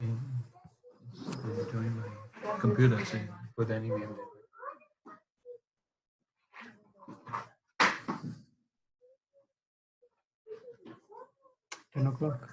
Join my computer, so put any name there. 10 o'clock.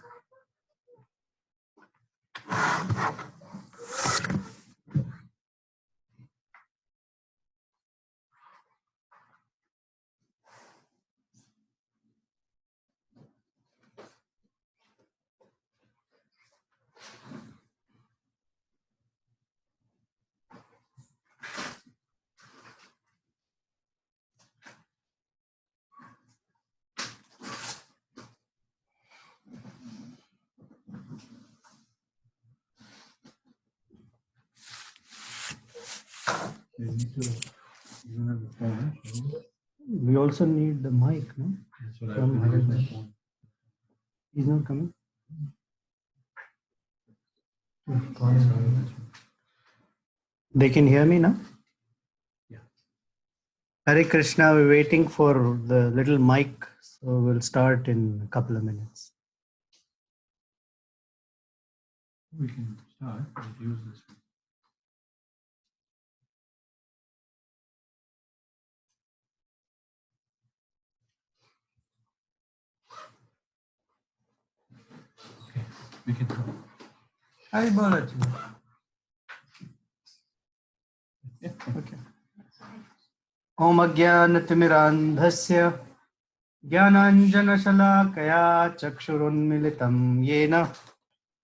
You need to, you don't have the phone, so We also need the mic, no? that's what I From have to use my Harish. phone. He's not coming. They can hear me now? Yeah. Hare Krishna, we're waiting for the little mic, so we'll start in a couple of minutes. We can start, but use this one. Okay, we can go. Hi, Balaji. Yeah. Okay. Om Ajnanatimirandhasya Jnananjanashalakaya Chakshurunmilitam Yena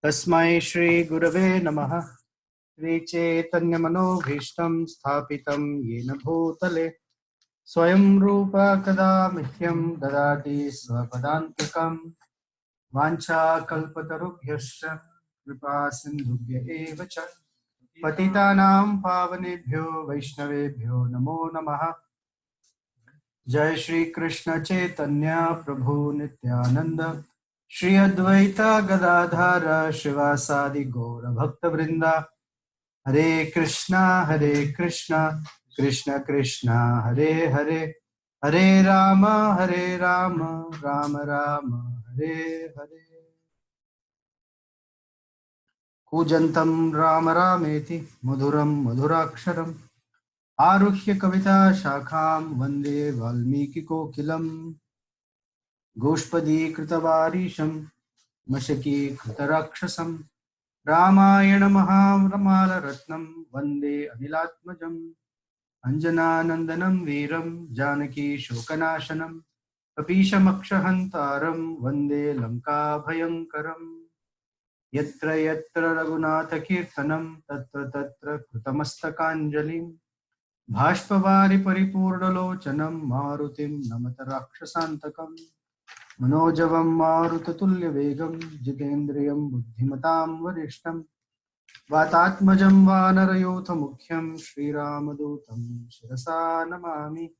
Tasmai Shri Gurave Namaha Shri Chaitanya Manobhishtam Sthapitam Yena Bhutale Swayam Rupa Kada Mihyam Dadati Swapadantikam Vancha Kalpatarubhyascha Kripa Sindhubhya Eva Cha Patitanam Pavanebhyo Vaishnavebhyo Namo Namaha Jai Shri Krishna Chaitanya Prabhu Nityananda Shri Advaita Gadadhara Shivasadi Gaura Bhakta Vrinda Hare Krishna Krishna Krishna Hare Hare Hare Rama Rama Rama Hare Hare Kujantam Rama Rameti Madhuram Madhuraksharam Aruhya Kavita Shakham Vande Valmiki Kokilam Goshpadi Kritavarisham Mashaki Kritarakshasam Ramayana Mahamala Ratnam Vande Anilatmajam Anjana Nandanam Veeram Janaki Shokanashanam Kapishamakshahantaram Vande Lanka Bhayankaram Yatra Yatra Raghunatha Kirtanam Tatra Tatra Krutamastakanjalim Bhashpavari Paripurnalochanam Marutim Namata Rakshasantakam Manojavam Marutatuल्य Vegam Jitendriyam Buddhimatam Varishtam Vatatmajam Vanarayotha Mukhyam Shri Ramadutam Shirasa Namami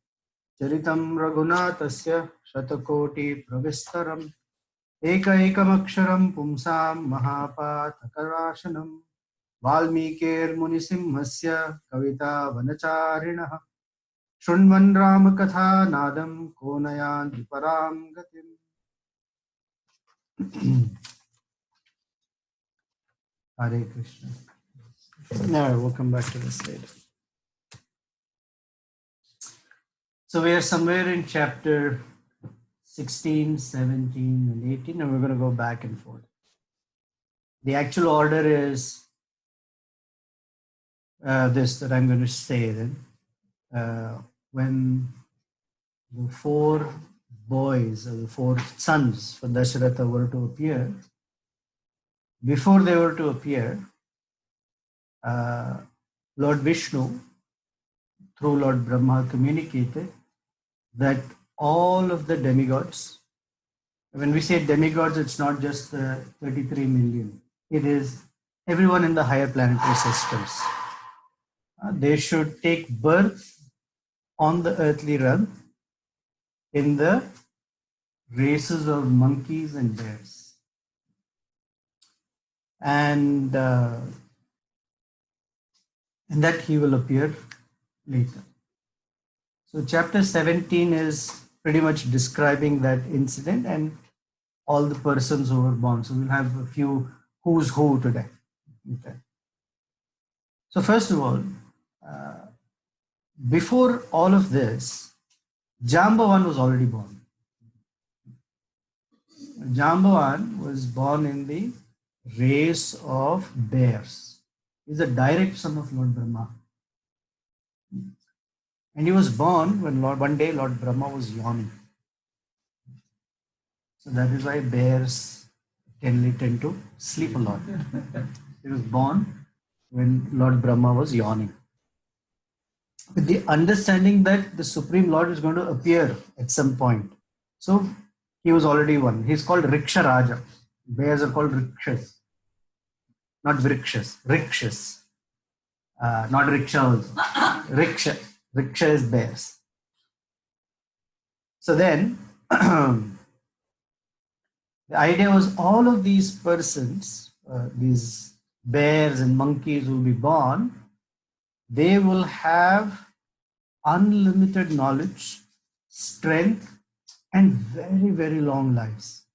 Charitam Raghunathasya Shatakoti Pravistaram Ekaikamaksharam Pumsam Mahapathakarashanam Valmikir Munisimhasya Kavita Vanacharinaha Shunvan Ramakatha Nadam Konayan Param Gatim. Hare Krishna. No, we'll come back to this later. So we are somewhere in chapter 16, 17, and 18, and we're going to go back and forth. The actual order is this that I'm going to say then. When the four boys, or the four sons for Dasharatha were to appear, before they were to appear, Lord Vishnu, through Lord Brahma, communicated that all of the demigods, when we say demigods, it's not just the 33 million, it is everyone in the higher planetary systems. They should take birth on the earthly realm in the races of monkeys and bears. And that he will appear later. So chapter 17 is pretty much describing that incident and all the persons who were born. So we'll have a few who's who today. Okay. So first of all, before all of this, Jambavan was already born. Jambavan was born in the race of bears. He's a direct son of Lord Brahma. And he was born when one day Lord Brahma was yawning. So that is why bears tend to sleep a lot. He was born when Lord Brahma was yawning, with the understanding that the Supreme Lord is going to appear at some point. So he was already one. He's called Riksha Raja. Bears are called Rikshas, not Vrikshas. Rikshas, not rickshaws. Riksha. Riksha is bears. So then, the idea was all of these persons, these bears and monkeys will be born, they will have unlimited knowledge, strength, and very, very long lives.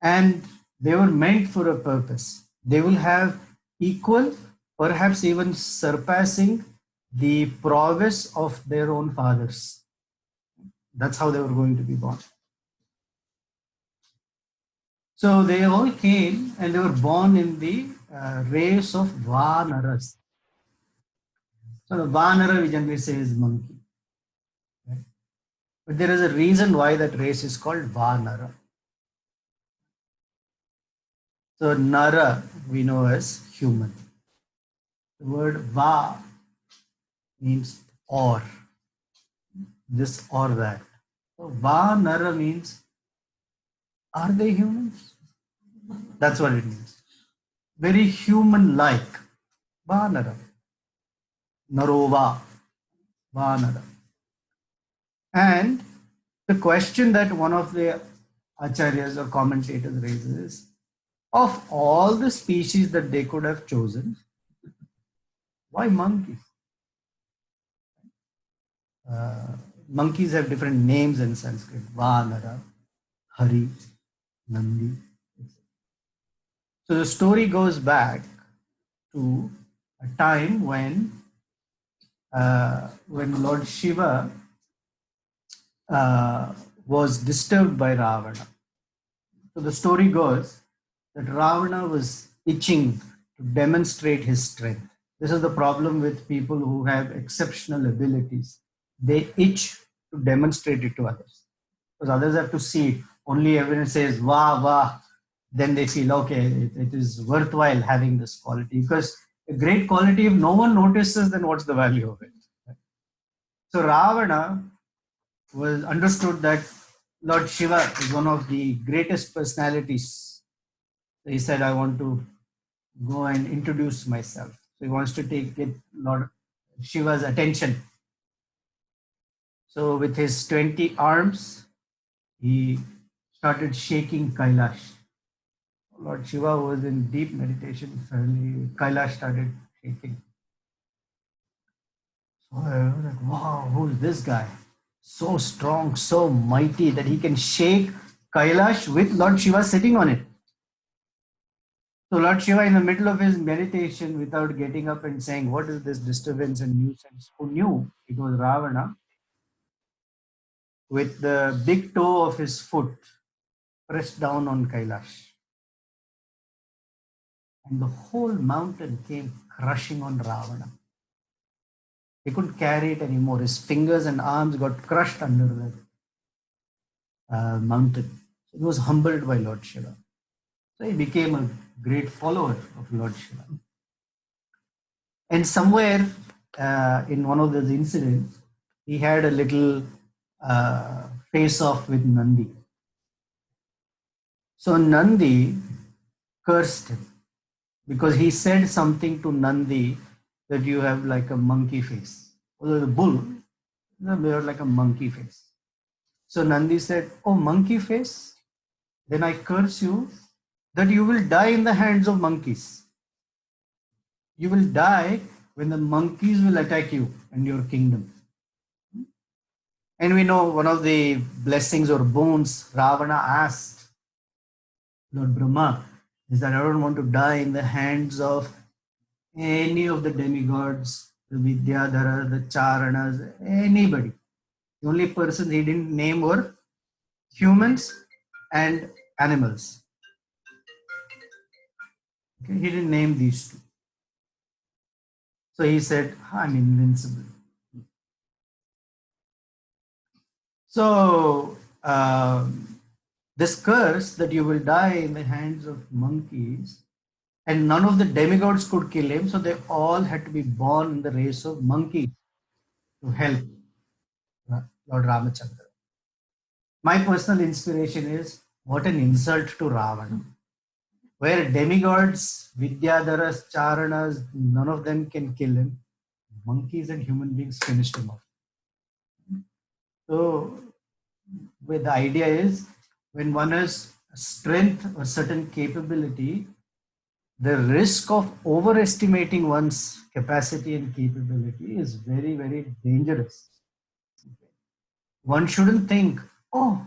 And they were meant for a purpose. They will have equal, perhaps even surpassing the prowess of their own fathers. That's how they were going to be born. So they all came and they were born in the race of Vanaras. So the Vanara we generally say is monkey. Right? But there is a reason why that race is called Vanara. So Nara we know as human. The word Va means or, this or that. So Vanara means, are they humans? That's what it means. Very human-like. Vanara. Narova. Vanara. And the question that one of the acharyas or commentators raises is, of all the species that they could have chosen, why monkeys? Monkeys have different names in Sanskrit. Vanara, Hari, Nandi. So the story goes back to a time when Lord Shiva was disturbed by Ravana. So the story goes that Ravana was itching to demonstrate his strength. This is the problem with people who have exceptional abilities. They itch to demonstrate it to others, because others have to see it. Only everyone says, "Wow, wow," then they feel, okay, it is worthwhile having this quality. Because a great quality, if no one notices, then what's the value of it? So Ravana was understood that Lord Shiva is one of the greatest personalities. So he said, I want to go and introduce myself. So he wants to get Lord Shiva's attention. So with his 20 arms, he started shaking Kailash. Lord Shiva was in deep meditation. Suddenly, Kailash started shaking. So I was like, wow, who's this guy? So strong, so mighty that he can shake Kailash with Lord Shiva sitting on it. So Lord Shiva, in the middle of his meditation, without getting up and saying, what is this disturbance and nuisance? Who knew it was Ravana? With the big toe of his foot pressed down on Kailash. And the whole mountain came crushing on Ravana. He couldn't carry it anymore. His fingers and arms got crushed under the mountain. He was humbled by Lord Shiva. So he became a great follower of Lord Shiva. And somewhere in one of those incidents, he had a little face off with Nandi. So Nandi cursed him because he said something to Nandi that you have like a monkey face. Although the bull, they are like a monkey face. So Nandi said, oh, monkey face, then I curse you that you will die in the hands of monkeys. You will die when the monkeys will attack you and your kingdom. And we know one of the blessings or boons Ravana asked Lord Brahma is that I don't want to die in the hands of any of the demigods, the Vidyadharas, the Charanas, anybody. The only persons he didn't name were humans and animals. Okay? He didn't name these two. So he said, I'm invincible. So this curse that you will die in the hands of monkeys, and none of the demigods could kill him, so they all had to be born in the race of monkeys to help Lord Ramachandra. My personal inspiration is what an insult to Ravana, where demigods, Vidyadharas, Charanas, none of them can kill him. Monkeys and human beings finished him off. So, where the idea is when one has strength or certain capability, the risk of overestimating one's capacity and capability is very, very dangerous. One shouldn't think, oh,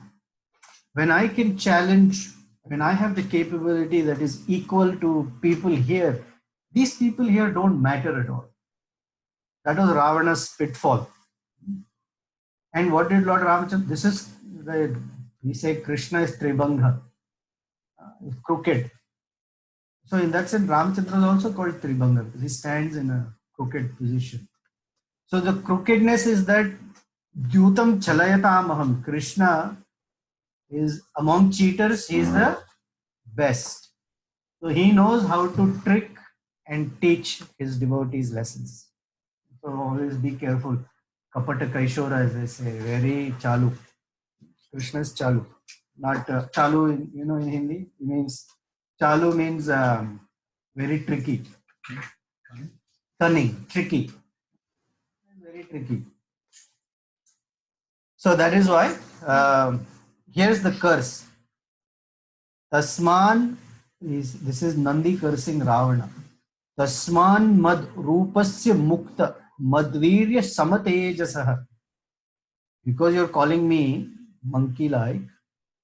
when I can challenge, when I have the capability that is equal to people here, these people here don't matter at all. That was Ravana's pitfall. And what did Lord Ramachandra? This is we say Krishna is Tribanga, crooked. So in that sense, Ramachandra is also called Tribanga because he stands in a crooked position. So the crookedness is that Dyutam Chalayatamaham. Krishna is among cheaters, he is the best. So he knows how to trick and teach his devotees lessons. So always be careful. Kapata Kaishora, as they say, very chalu. Krishna is chalu. Not chalu, in Hindi, it means chalu means very tricky. Cunning, tricky. Very tricky. So that is why here's the curse. Tasman this is Nandi cursing Ravana. Tasman mad rupasya mukta madvirya samatejasah. Because you're calling me monkey like,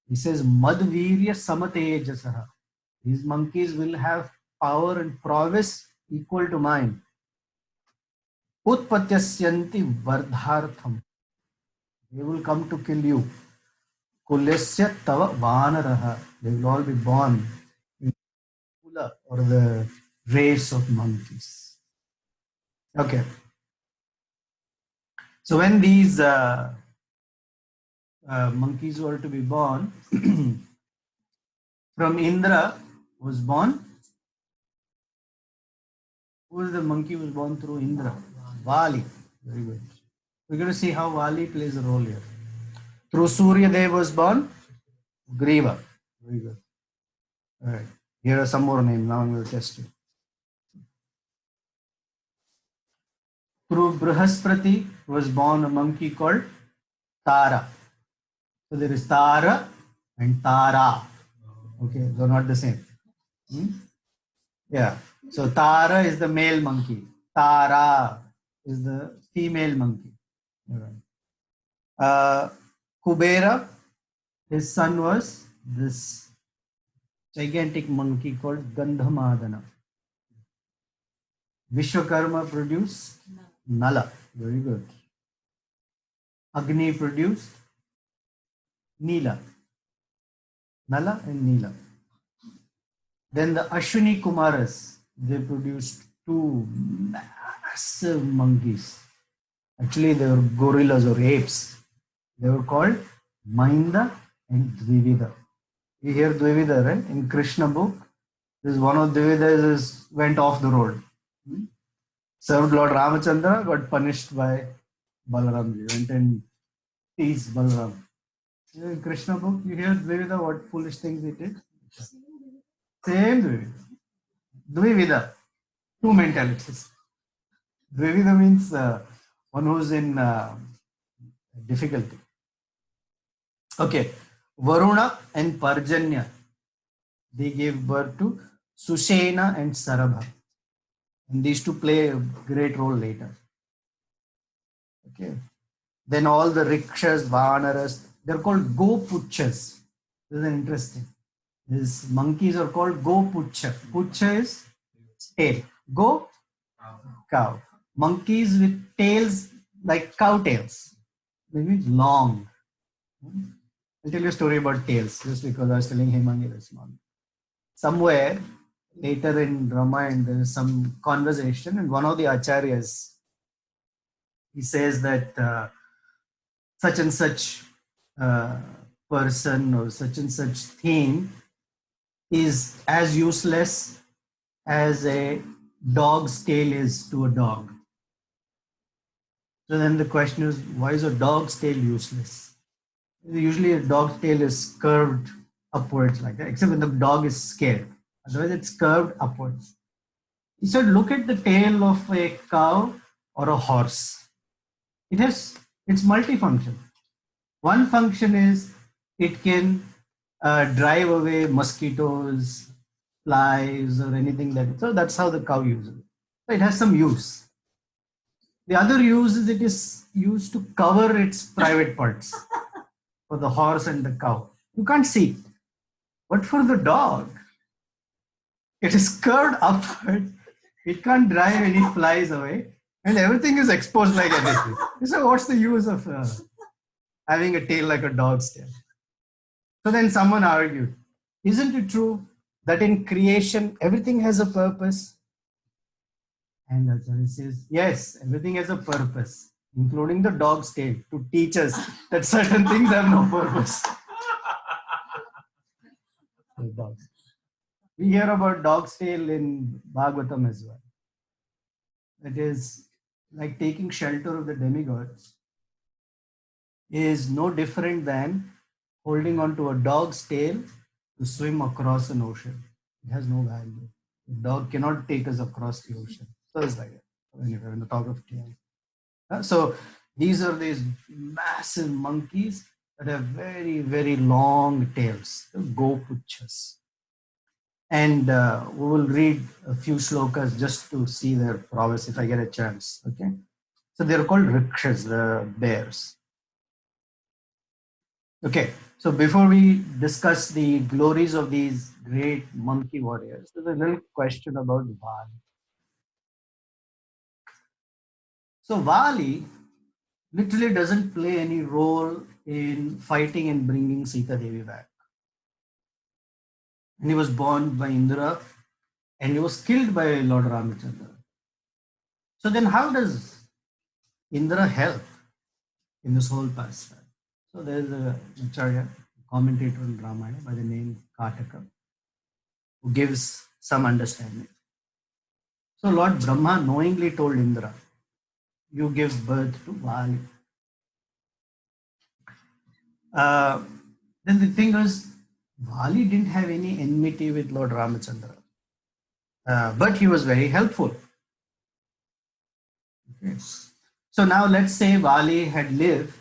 he says madvirya samatejasah. These monkeys will have power and prowess equal to mine. Utpatyasyanti vardhartham. They will come to kill you. Kulyasya tava vanaraha. They will all be born in Kula or the race of monkeys. Okay. So when these monkeys were to be born, from Indra was born. Who is the monkey was born through Indra? Vali. Very good. We're going to see how Vali plays a role here. Through Surya Dev was born Griva. Very good. All right. Here are some more names. Now I'm going to test you. Through Brihaspati was born a monkey called Tara. So there is Tara and Tara. Okay, they're not the same. Yeah. So Tara is the male monkey. Tara is the female monkey. Kubera, his son was this gigantic monkey called Gandhamadana. Vishwakarma produced Nala. Very good. Agni produced Nila. Nala and Nila. Then the Ashwini Kumaras, they produced two massive monkeys. Actually, they were gorillas or apes. They were called Mainda and Dvivida. You hear Dvivida, right? In Krishna book, this one of Dvividas went off the road. Served Lord Ramachandra, got punished by Balaram. Went and teased Balaram. In Krishna book, you hear Dvivida, what foolish things he did? Same Dvivida. Dvivida. Two mentalities. Dvivida means one who's in difficulty. Okay. Varuna and Parjanya, they gave birth to Sushena and Sarabha. And these two play a great role later. Okay. Then all the Rikshas, Vanaras, they're called Gopuchas. This is interesting. His monkeys are called Go Pucha. Pucha is tail. Go cow. Monkeys with tails like cow tails. They mean long. I'll tell you a story about tails just because I was telling Hemangi this morning. Somewhere later in Ramayana, there is some conversation, and one of the acharyas, he says that such and such uh, person or such and such thing is as useless as a dog's tail is to a dog. So then the question is, why is a dog's tail useless? Usually a dog's tail is curved upwards like that, except when the dog is scared. Otherwise it's curved upwards. He said, look at the tail of a cow or a horse. It's multifunction. One function is it can drive away mosquitoes, flies, or anything like that. So that's how the cow uses it. So it has some use. The other use is it is used to cover its private parts for the horse and the cow. You can't see it. But for the dog, it is curved upward. It can't drive any flies away. And everything is exposed like anything. So what's the use of having a tail like a dog's tail? So then someone argued, isn't it true that in creation everything has a purpose? And Acharya says, yes, everything has a purpose, including the dog's tail, to teach us that certain things have no purpose. We hear about dog's tail in Bhagavatam as well. It is like taking shelter of the demigods is no different than holding on to a dog's tail to swim across an ocean. It has no value. The dog cannot take us across the ocean. So it's like that. Anyway, when the talk of tail. So these are these massive monkeys that have very, very long tails, the gopuchas. And we will read a few shlokas just to see their prowess if I get a chance. Okay. So they're called rikshas, the bears. Okay. So before we discuss the glories of these great monkey warriors, there's a little question about Vali. So Vali literally doesn't play any role in fighting and bringing Sita Devi back. And he was born by Indra and he was killed by Lord Ramachandra. So then how does Indra help in this whole pastime? So there is a Acharya, commentator on Ramayana by the name Kataka, who gives some understanding. So Lord Brahma knowingly told Indra, you give birth to Vali. Then the thing was, Vali didn't have any enmity with Lord Ramachandra, but he was very helpful. Okay. So now let's say Vali had lived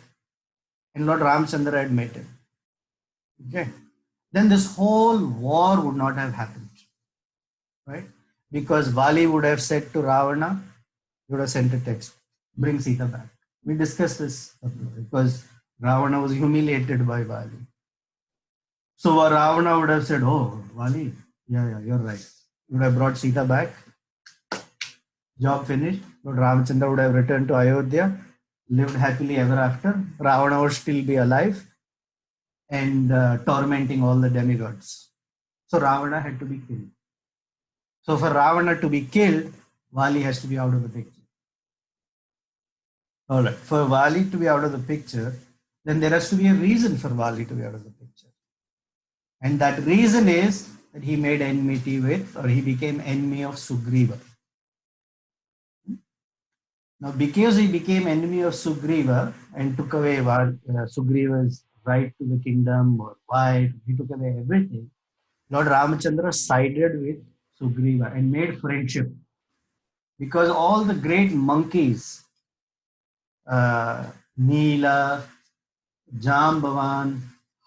and Lord Ramachandra had met him. Okay. Then this whole war would not have happened, right? Because Vali would have said to Ravana, he would have sent a text, bring Sita back. We discussed this because Ravana was humiliated by Vali. So Ravana would have said, oh, Vali, yeah, you're right. You would have brought Sita back. Job finished. Lord Ramachandra would have returned to Ayodhya, lived happily ever after. Ravana would still be alive and tormenting all the demigods. So Ravana had to be killed. So for Ravana to be killed, Vali has to be out of the picture. All right. For Vali to be out of the picture, then there has to be a reason for Vali to be out of the picture. And that reason is that he made enmity with, or he became enemy of Sugriva. Now, because he became enemy of Sugriva and took away Sugriva's right to the kingdom or wife, he took away everything, Lord Ramachandra sided with Sugriva and made friendship. Because all the great monkeys, Neela, Jambavan,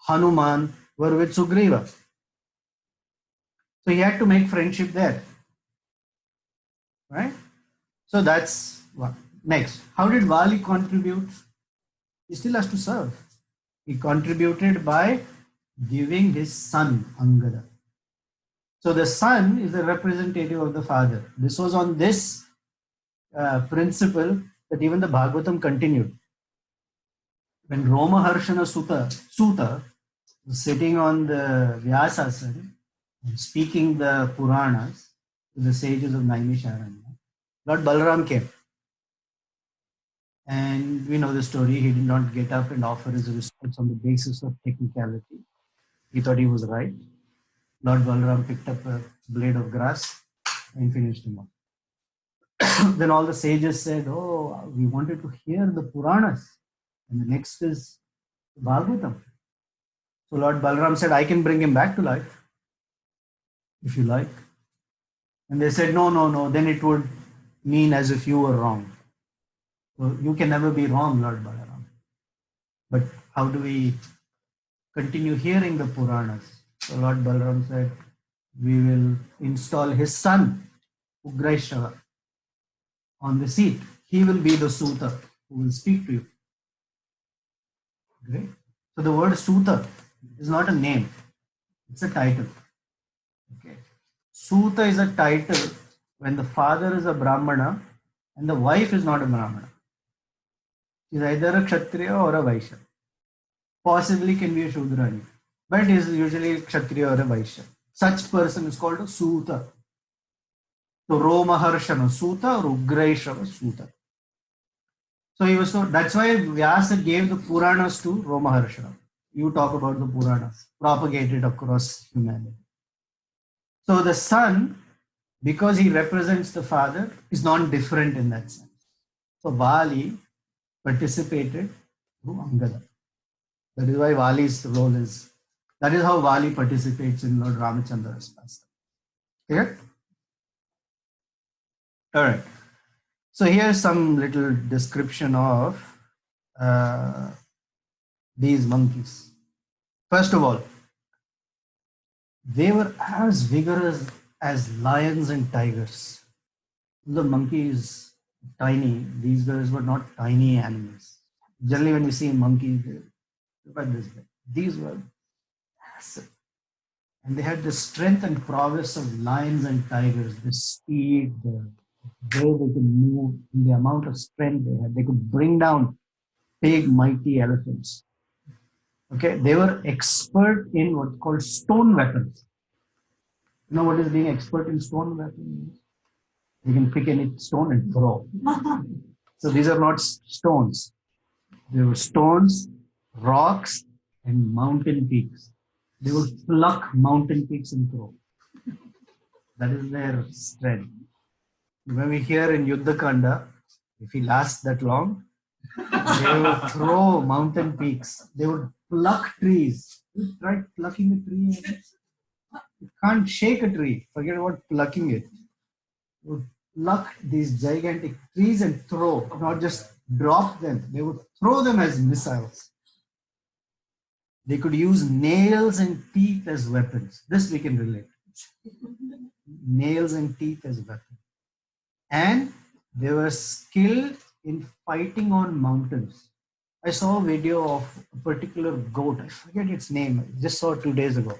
Hanuman, were with Sugriva. So he had to make friendship there. Right? So that's what. Next, how did Vali contribute? He still has to serve. He contributed by giving his son Angada. So the son is a representative of the father. This was on this principle that even the Bhagavatam continued. When Romaharshana Suta was sitting on the Vyasasana and speaking the Puranas to the sages of Naimisharanya, Lord Balaram came. And we know the story. He did not get up and offer his respects on the basis of technicality. He thought he was right. Lord Balaram picked up a blade of grass and finished him off. Then all the sages said, "Oh, we wanted to hear the Puranas." And the next is Bhagavatam. So Lord Balaram said, "I can bring him back to life if you like." And they said, "No, no, no. Then it would mean as if you were wrong. So you can never be wrong, Lord Balaram. But how do we continue hearing the Puranas?" So Lord Balaram said, "We will install his son, Ugraishava, on the seat. He will be the Suta who will speak to you." Great. So the word Suta is not a name, it's a title. Okay. Suta is a title when the father is a Brahmana and the wife is not a Brahmana. She's either a Kshatriya or a Vaishya. Possibly can be a Shudrani, but it is usually a Kshatriya or a Vaishya. Such person is called a Suta. So Romaharshana Suta or Ugraishava Suta. So he was that's why Vyasa gave the Puranas to Romaharshana. You talk about the Puranas, propagated across humanity. So the son, because he represents the father, is non-different in that sense. So Vali participated through Angada. That is why Vali's role is, that is how Vali participates in Lord Ramachandra's pastime. Clear? All right. So here's some little description of these monkeys. First of all, they were as vigorous as lions and tigers. The monkey is tiny. These guys were not tiny animals. Generally, when you see monkeys, they look like this. These were massive. And they had the strength and prowess of lions and tigers, the speed, the way they could move, and the amount of strength they had. They could bring down big, mighty elephants. Okay, they were expert in what's called stone weapons. You know what is being expert in stone weapons? You can pick any stone and throw. So these are not stones. They were stones, rocks, and mountain peaks. They would pluck mountain peaks and throw. That is their strength. When we hear in Yuddha Kanda, if he lasts that long, they would throw mountain peaks. They would pluck trees. You tried plucking a tree? You can't shake a tree. Forget about plucking it. You would pluck these gigantic trees and throw, not just drop them. They would throw them as missiles. They could use nails and teeth as weapons. This we can relate. Nails and teeth as weapons. And they were skilled in fighting on mountains. I saw a video of a particular goat. I forget its name. I just saw it 2 days ago.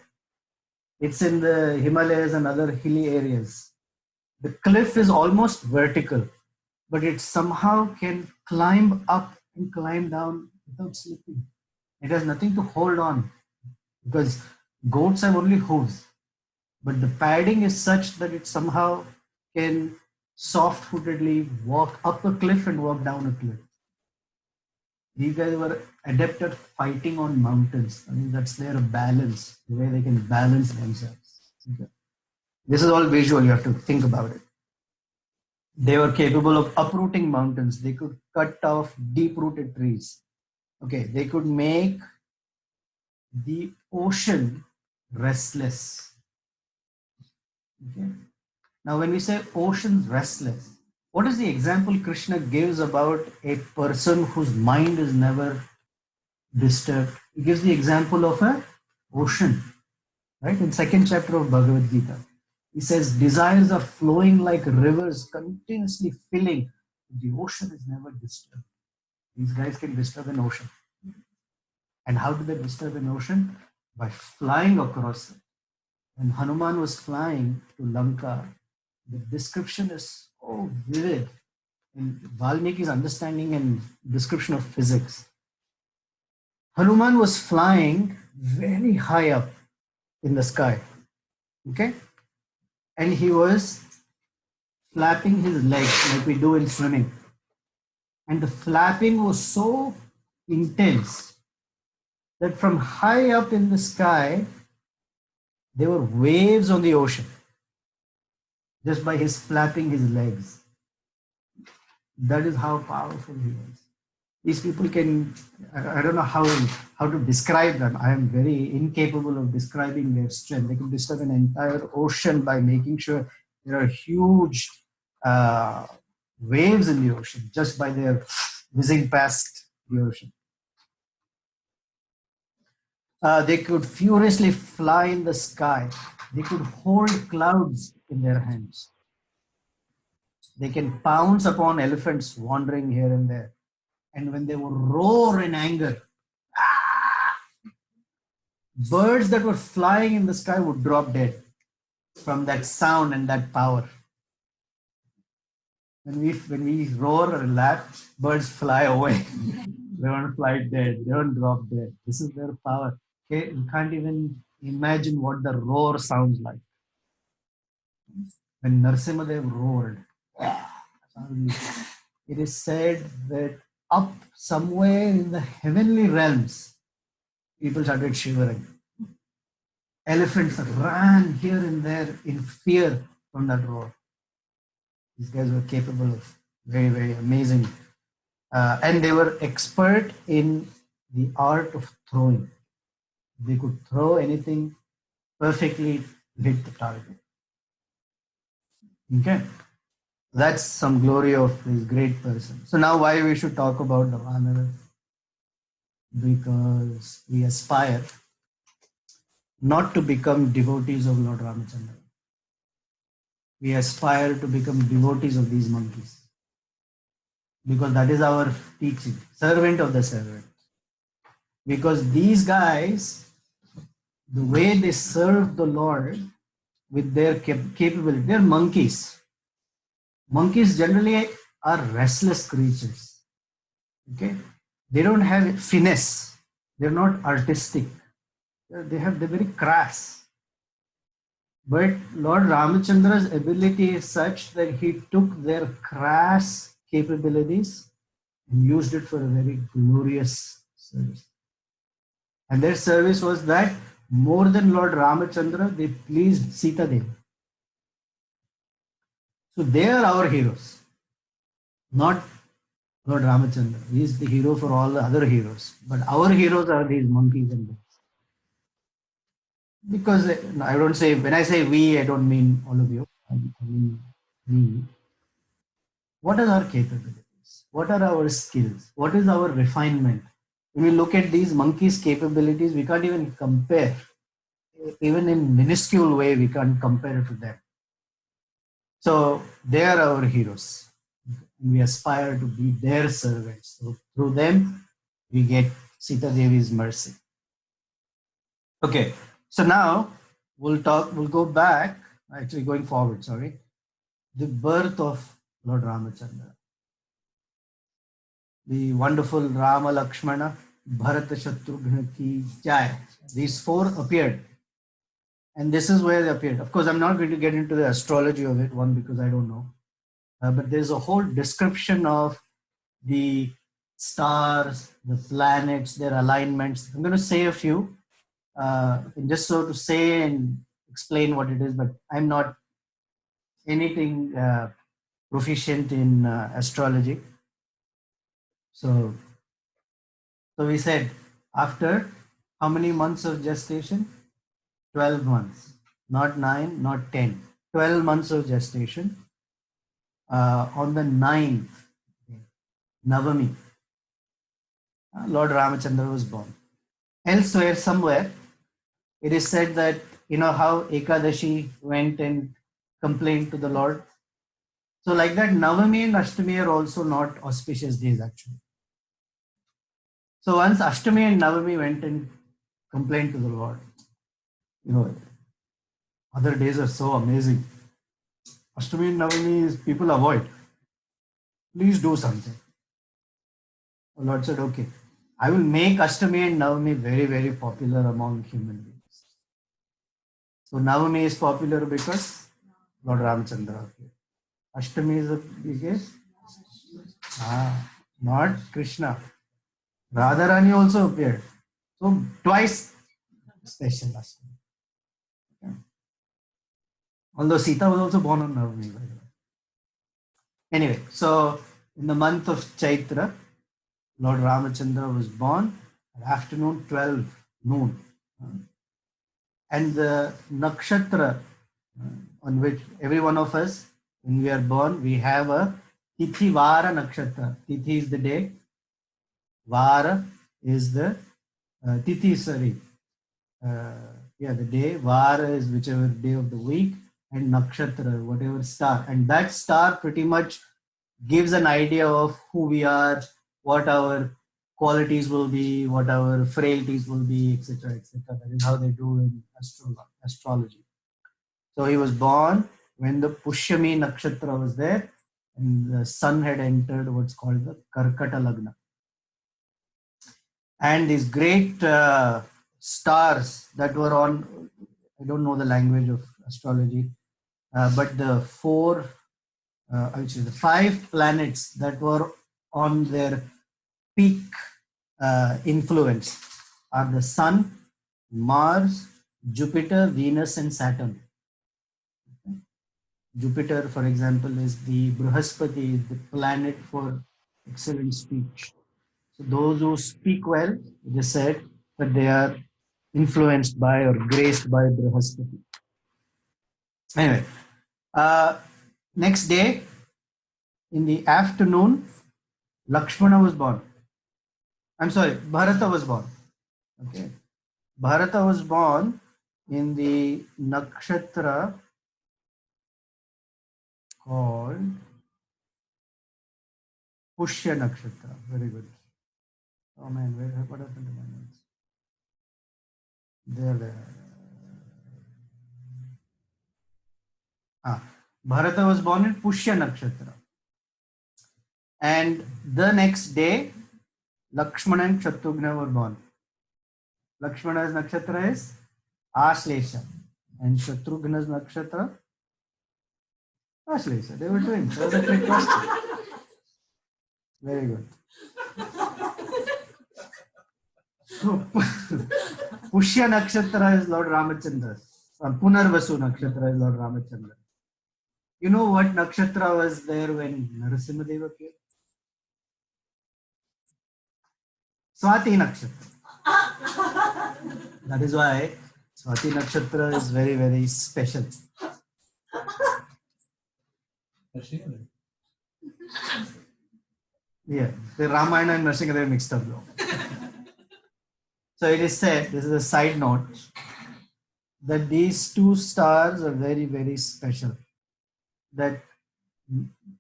It's in the Himalayas and other hilly areas. The cliff is almost vertical, but it somehow can climb up and climb down without slipping. It has nothing to hold on because goats have only hooves, but the padding is such that it somehow can soft-footedly walk up a cliff and walk down a cliff. These guys were adept at fighting on mountains. I mean, that's their balance, the way they can balance themselves. Okay. This is all visual, you have to think about it. They were capable of uprooting mountains. They could cut off deep-rooted trees. Okay, they could make the ocean restless. Okay. Now, when we say ocean restless, what is the example Krishna gives about a person whose mind is never disturbed? He gives the example of an ocean, right? In second chapter of Bhagavad Gita, he says, desires are flowing like rivers, continuously filling. The ocean is never disturbed. These guys can disturb an ocean. And how do they disturb an ocean? by flying across it. When Hanuman was flying to Lanka, the description is so vivid in Valmiki's understanding and description of physics. Hanuman was flying very high up in the sky, okay? And he was flapping his legs like we do in swimming. And the flapping was so intense that from high up in the sky, there were waves on the ocean just by his flapping his legs. That is how powerful he was. These people can, I don't know how to describe them. I am very incapable of describing their strength. They can disturb an entire ocean by making sure there are huge waves in the ocean just by their whizzing past the ocean. They could furiously fly in the sky. They could hold clouds in their hands. They can pounce upon elephants wandering here and there. And when they would roar in anger, birds that were flying in the sky would drop dead from that sound and that power. When we roar or laugh, birds fly away. They don't fly dead. They don't drop dead. This is their power. Okay, you can't even imagine what the roar sounds like. When Narsimhadev roared, it is said that up somewhere in the heavenly realms, people started shivering. Elephants ran here and there in fear from that roar. These guys were capable of very, very amazing. And they were expert in the art of throwing. They could throw anything perfectly to hit the target. Okay. That's some glory of this great person. So now why we should talk about the Vanaras? Because we aspire not to become devotees of Lord Ramachandra. We aspire to become devotees of these monkeys. Because that is our teaching, servant of the servant. Because these guys, the way they serve the Lord with their capability, they're monkeys. Monkeys generally are restless creatures. Okay? They don't have finesse. They're not artistic. They're very crass. But Lord Ramachandra's ability is such that he took their crass capabilities and used it for a very glorious service. And their service was that more than Lord Ramachandra, they pleased Sita Devi. So they are our heroes, not Lord Ramachandra. He is the hero for all the other heroes. But our heroes are these monkeys and birds. Because I don't say, when I say we, I don't mean all of you. I mean me. What are our capabilities? What are our skills? What is our refinement? When we look at these monkeys' capabilities, we can't even compare. Even in minuscule way, we can't compare to them. So they are our heroes. We aspire to be their servants. So through them, we get Sita Devi's mercy. Okay, so now we'll go back, actually going forward, sorry. The birth of Lord Ramachandra. The wonderful Rama Lakshmana, Bharata Shatrugna ki jai. These four appeared. And this is where they appeared. Of course, I'm not going to get into the astrology of it, one, because I don't know. But there's a whole description of the stars, the planets, their alignments. I'm going to say a few, just so to say and explain what it is, but I'm not anything proficient in astrology. So we said, after how many months of gestation? 12 months, not 9, not 10. 12 months of gestation. On the 9th, Navami, Lord Ramachandra was born. Elsewhere, somewhere, it is said that, you know how Ekadashi went and complained to the Lord. So like that, Navami and Ashtami are also not auspicious days actually. So once Ashtami and Navami went and complained to the Lord. You know, other days are so amazing. Ashtami and Navami is people avoid. Please do something. The Lord said, okay, I will make Ashtami and Navami very, very popular among human beings. So Navami is popular because Lord Ramchandra appeared. Ashtami is because not Krishna. Radharani also appeared. So twice special Ashtami. Okay. Although Sita was also born on Navami, by the way. Anyway, so in the month of Chaitra, Lord Ramachandra was born at afternoon 12 noon. And the nakshatra on which every one of us, when we are born, we have a Tithi Vara nakshatra. Tithi is the day, Vara is the Tithi, sorry. The day, Vara is whichever day of the week, and nakshatra, whatever star. And that star pretty much gives an idea of who we are, what our qualities will be, what our frailties will be, etc., etc. That is how they do in astrology. So he was born when the Pushyami nakshatra was there, and the sun had entered what's called the Karkata Lagna. And these great stars that were on, I don't know the language of astrology, but the the 5 planets that were on their peak influence are the Sun, Mars, Jupiter, Venus, and Saturn. Okay. Jupiter, for example, is the Brihaspati, the planet for excellent speech. So those who speak well, they said that they are influenced by or graced by Brihaspati. Anyway, next day in the afternoon, Lakshmana was born. I'm sorry, Bharata was born. Okay, Bharata was born in the nakshatra called Pushya nakshatra. Very good. Oh man, what happened to my notes? There. Bharata was born in Pushya nakshatra. And the next day, Lakshmana and Shatrughna were born. Lakshmana's nakshatra is Ashlesha, and Shatrughna's nakshatra Ashlesha. They were twins. That was a quick question. Very good. So, Pushya nakshatra is Lord Ramachandra. Punarvasu nakshatra is Lord Ramachandra. You know what nakshatra was there when Narasimhadev appeared? Swati nakshatra. That is why Swati nakshatra is very, very special. Yeah, the Ramayana and Narasimhadev mixed up though. So it is said, this is a side note, that these 2 stars are very, very special. That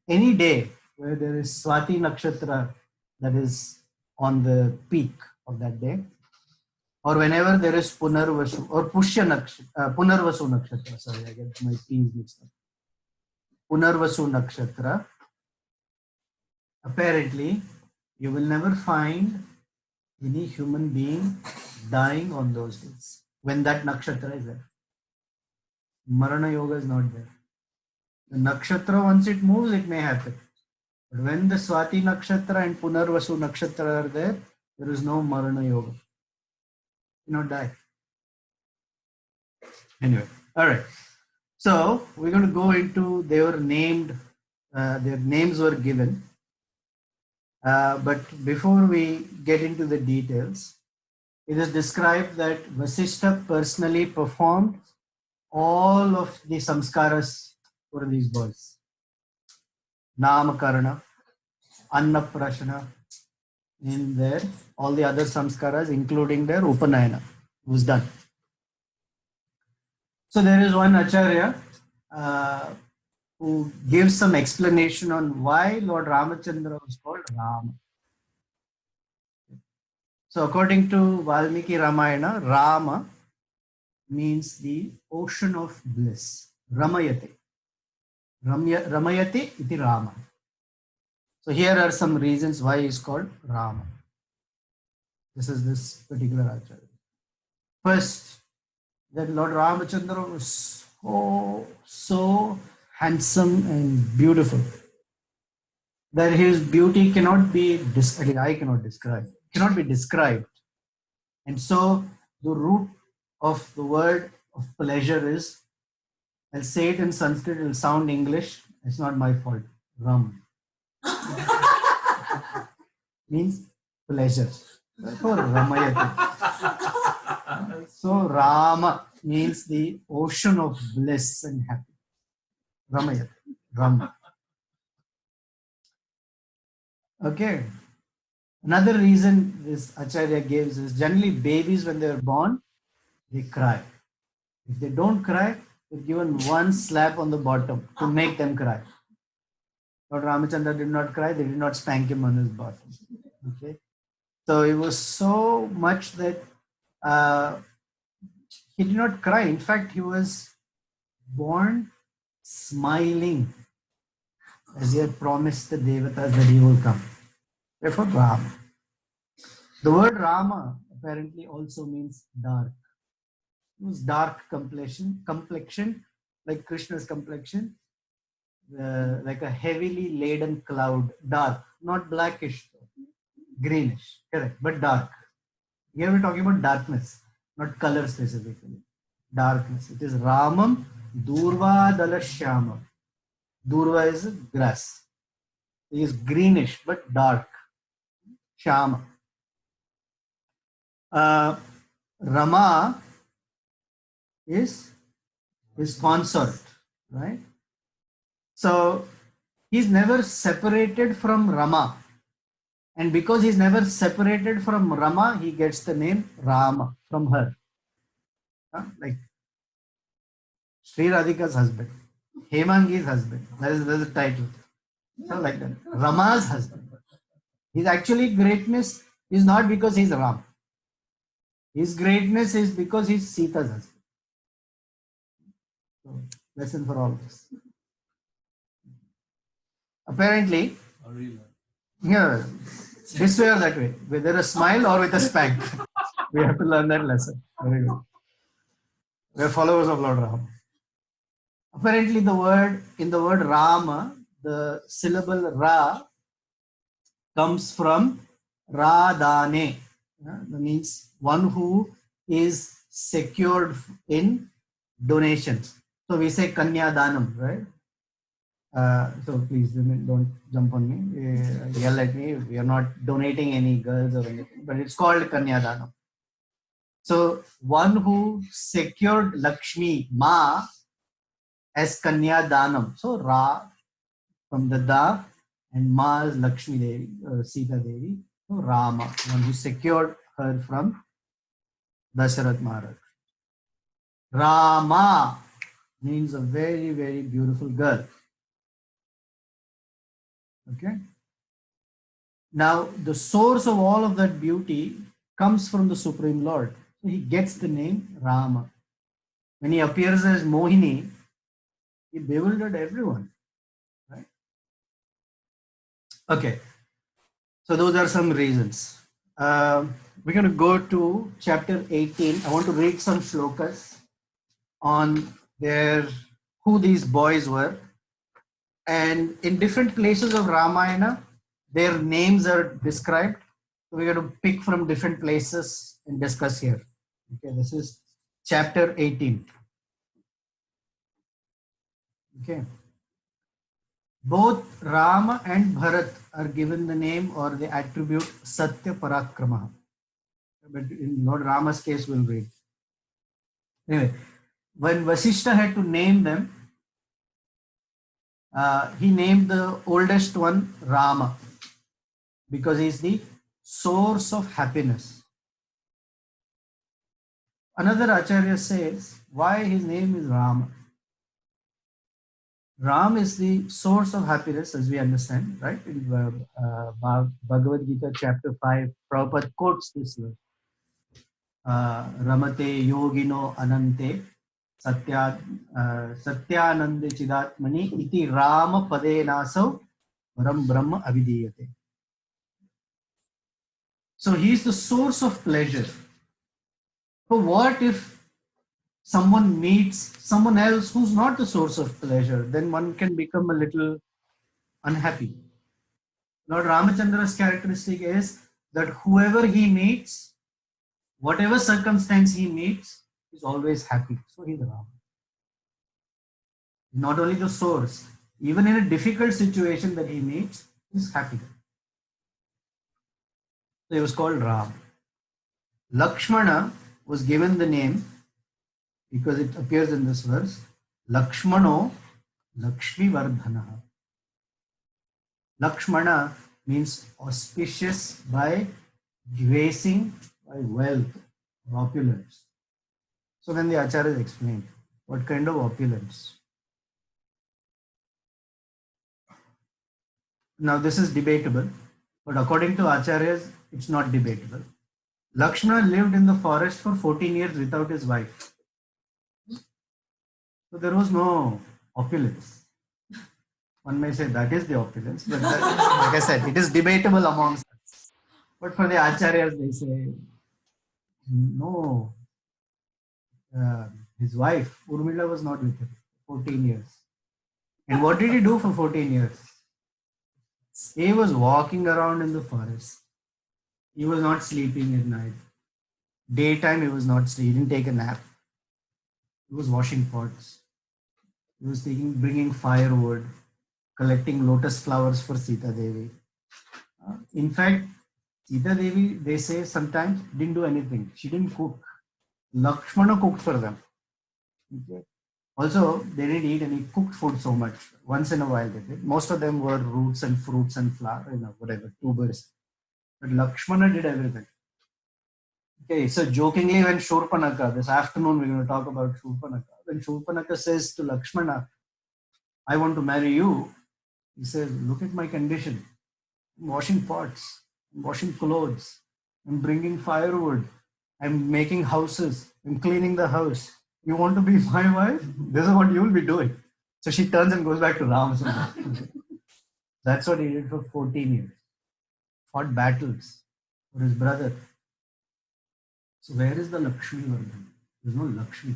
any day where there is Swati nakshatra that is on the peak of that day, or whenever there is Punarvasu or Pushya nakshatra, Punarvasu nakshatra, sorry, I get my P's mixed up. Punarvasu nakshatra, apparently you will never find any human being dying on those days when that nakshatra is there. Marana yoga is not there. The nakshatra, once it moves, it may happen. But when the Swati nakshatra and Punarvasu nakshatra are there, there is no Marana yoga. You not die. Anyway, all right. So we're going to go into, they were named, their names were given. But before we get into the details, it is described that Vasishtha personally performed all of the samskaras for these boys. Namakarana, Annaprashana, in there, all the other samskaras, including their Upanayana, was done. So there is one Acharya who gives some explanation on why Lord Ramachandra was called Rama. So according to Valmiki Ramayana, Rama means the ocean of bliss. Ramayate. Ramayate iti Rama. So here are some reasons why he is called Rama. This is this particular Acharya. First, that Lord Ramachandra was so handsome and beautiful that his beauty cannot be, I cannot describe, cannot be described. And so the root of the word of pleasure is, I'll say it in Sanskrit, it will sound English, it's not my fault. Ram means pleasure. Therefore, Ramayate. So Rama means the ocean of bliss and happiness. Ramayate. Ram. Okay. Another reason this Acharya gives is generally babies when they are born, they cry. If they don't cry, they're given one slap on the bottom to make them cry. Lord Ramachandra did not cry, they did not spank him on his bottom. Okay. So it was so much that he did not cry. In fact, he was born smiling as he had promised the Devatas that he will come. Therefore, Rama. The word Rama apparently also means dark. It was dark complexion like Krishna's complexion, like a heavily laden cloud, dark, not blackish, greenish, correct, but dark. Here we're talking about darkness, not color specifically. Darkness. It is Ramam Durva Dalashyamam. Durva is grass. It is greenish but dark. Shama. Rama is his consort, right? So he's never separated from Rama. And because he's never separated from Rama, he gets the name Rama from her. Like Sri Radhika's husband, Hemangi's husband. There's the title. So like that. Rama's husband. His actually greatness is not because he's Ram. His greatness is because he's Sita's husband. So, lesson for all of us. Apparently, yeah, this way or that way, whether a smile or with a spank. We have to learn that lesson. Very good. We are followers of Lord Ram. Apparently, in the word Rama, the syllable Ra comes from Radane. That means one who is secured in donations. So we say Kanya Danam, right? So please don't jump on me, yell at me. We are not donating any girls or anything, but it's called Kanya Danam. So one who secured Lakshmi, Ma, as Kanya Danam. So Ra from the Da and Ma is Lakshmi Devi, Sita Devi. So Rama, one who secured her from Dasharat Maharaj. Rama means a very, very beautiful girl. Okay. Now, the source of all of that beauty comes from the Supreme Lord. So he gets the name Rama. When he appears as Mohini, he bewildered everyone. Right? Okay. So those are some reasons. We're going to go to chapter 18. I want to read some shlokas on who these boys were. And in different places of Ramayana, their names are described. So we're going to pick from different places and discuss here. Okay, this is chapter 18. Okay. Both Rama and Bharat are given the name or the attribute Satya Parakrama. But in Lord Rama's case, we'll read. Anyway, when Vasishta had to name them, he named the oldest one Rama because he's the source of happiness. Another Acharya says why his name is Rama. Ram is the source of happiness, as we understand, right? In Bhagavad Gita chapter 5, Prabhupada quotes this verse. Ramate Yogino Anante Satyanande Chidatmani Iti Rama Pade Nasav Param Brahma Abhidiyate. So he is the source of pleasure. So what if someone meets someone else who's not the source of pleasure? Then one can become a little unhappy. Lord Ramachandra's characteristic is that whoever he meets, whatever circumstance he meets, is always happy. So he's Rama. Not only the source, even in a difficult situation that he meets, he's happy. So he was called Ram. Lakshmana was given the name because it appears in this verse, Lakshmano Lakshmi Vardhanaha. Lakshmana means auspicious by gracing, by wealth, or opulence. So then the Acharyas explained what kind of opulence. Now this is debatable, but according to Acharyas, it's not debatable. Lakshmana lived in the forest for 14 years without his wife. So there was no opulence. One may say that is the opulence, but that, like I said, it is debatable amongst us. But for the Acharyas, they say, no, his wife, Urmila, was not with him 14 years. And what did he do for 14 years? He was walking around in the forest. He was not sleeping at night. Daytime, he was not sleeping. He didn't take a nap. He was washing pots. He was bringing firewood, collecting lotus flowers for Sita Devi. In fact, Sita Devi, they say sometimes didn't do anything. She didn't cook. Lakshmana cooked for them. Okay. Also, they didn't eat any cooked food so much. Once in a while they did. Most of them were roots and fruits and flower, whatever, tubers. But Lakshmana did everything. Okay, so jokingly when Shurpanaka, this afternoon we're going to talk about Shurpanaka. When Shurpanaka says to Lakshmana, I want to marry you, he says, look at my condition. I'm washing pots, I'm washing clothes, I'm bringing firewood, I'm making houses, I'm cleaning the house. You want to be my wife? This is what you will be doing. So she turns and goes back to Ram. That's what he did for 14 years. Fought battles for his brother. So where is the Lakshmi Vardhan? There's no Lakshmi.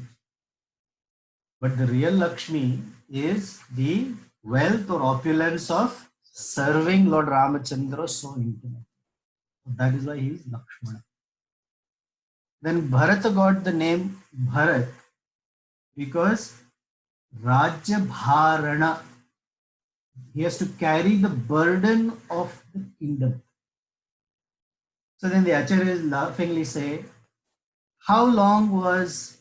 But the real Lakshmi is the wealth or opulence of serving Lord Ramachandra so intimately. That is why he is Lakshmana. Then Bharata got the name Bharat because Rajya Bharana. He has to carry the burden of the kingdom. So then the Acharyas laughingly say, how long was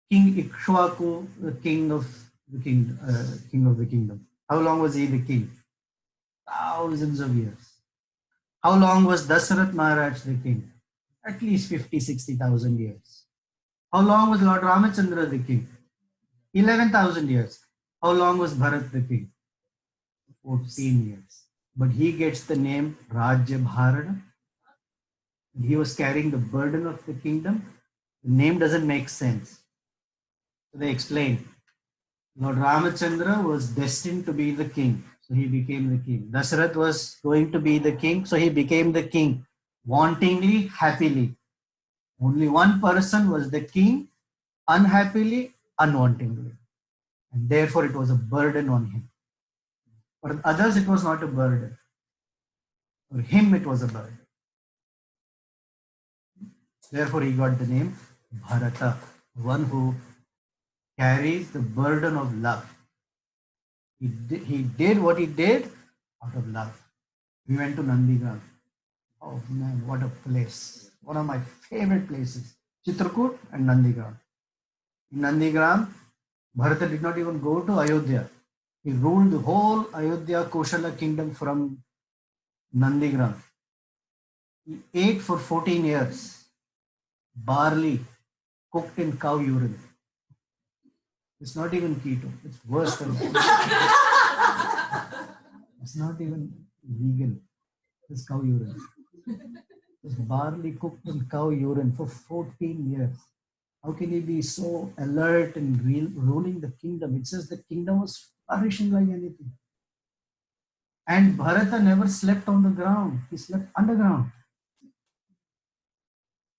King Ikshwaku the king of the kingdom? How long was he the king? Thousands of years. How long was Dasarath Maharaj the king? At least 50,000-60,000 years. How long was Lord Ramachandra the king? 11,000 years. How long was Bharat the king? 14 years. But he gets the name Rajya Bharana. He was carrying the burden of the kingdom. The name doesn't make sense. So they explain. Lord Ramachandra was destined to be the king. So he became the king. Dasarath was going to be the king. So he became the king. Wantingly, happily. Only one person was the king. Unhappily, unwantingly. And therefore it was a burden on him. For others, it was not a burden. For him, it was a burden. Therefore, he got the name Bharata, one who carries the burden of love. He did what he did out of love. We went to Nandigram. Oh man, what a place. One of my favorite places. Chitrakoot and Nandigram. In Nandigram, Bharata did not even go to Ayodhya. He ruled the whole Ayodhya Koshala kingdom from Nandigram. He ate for 14 years barley cooked in cow urine. It's not even keto. It's worse than that. It's not even vegan. It's cow urine. This barley cooked in cow urine for 14 years. How can he be so alert and ruling the kingdom? It says the kingdom was flourishing like anything. And Bharata never slept on the ground. He slept underground.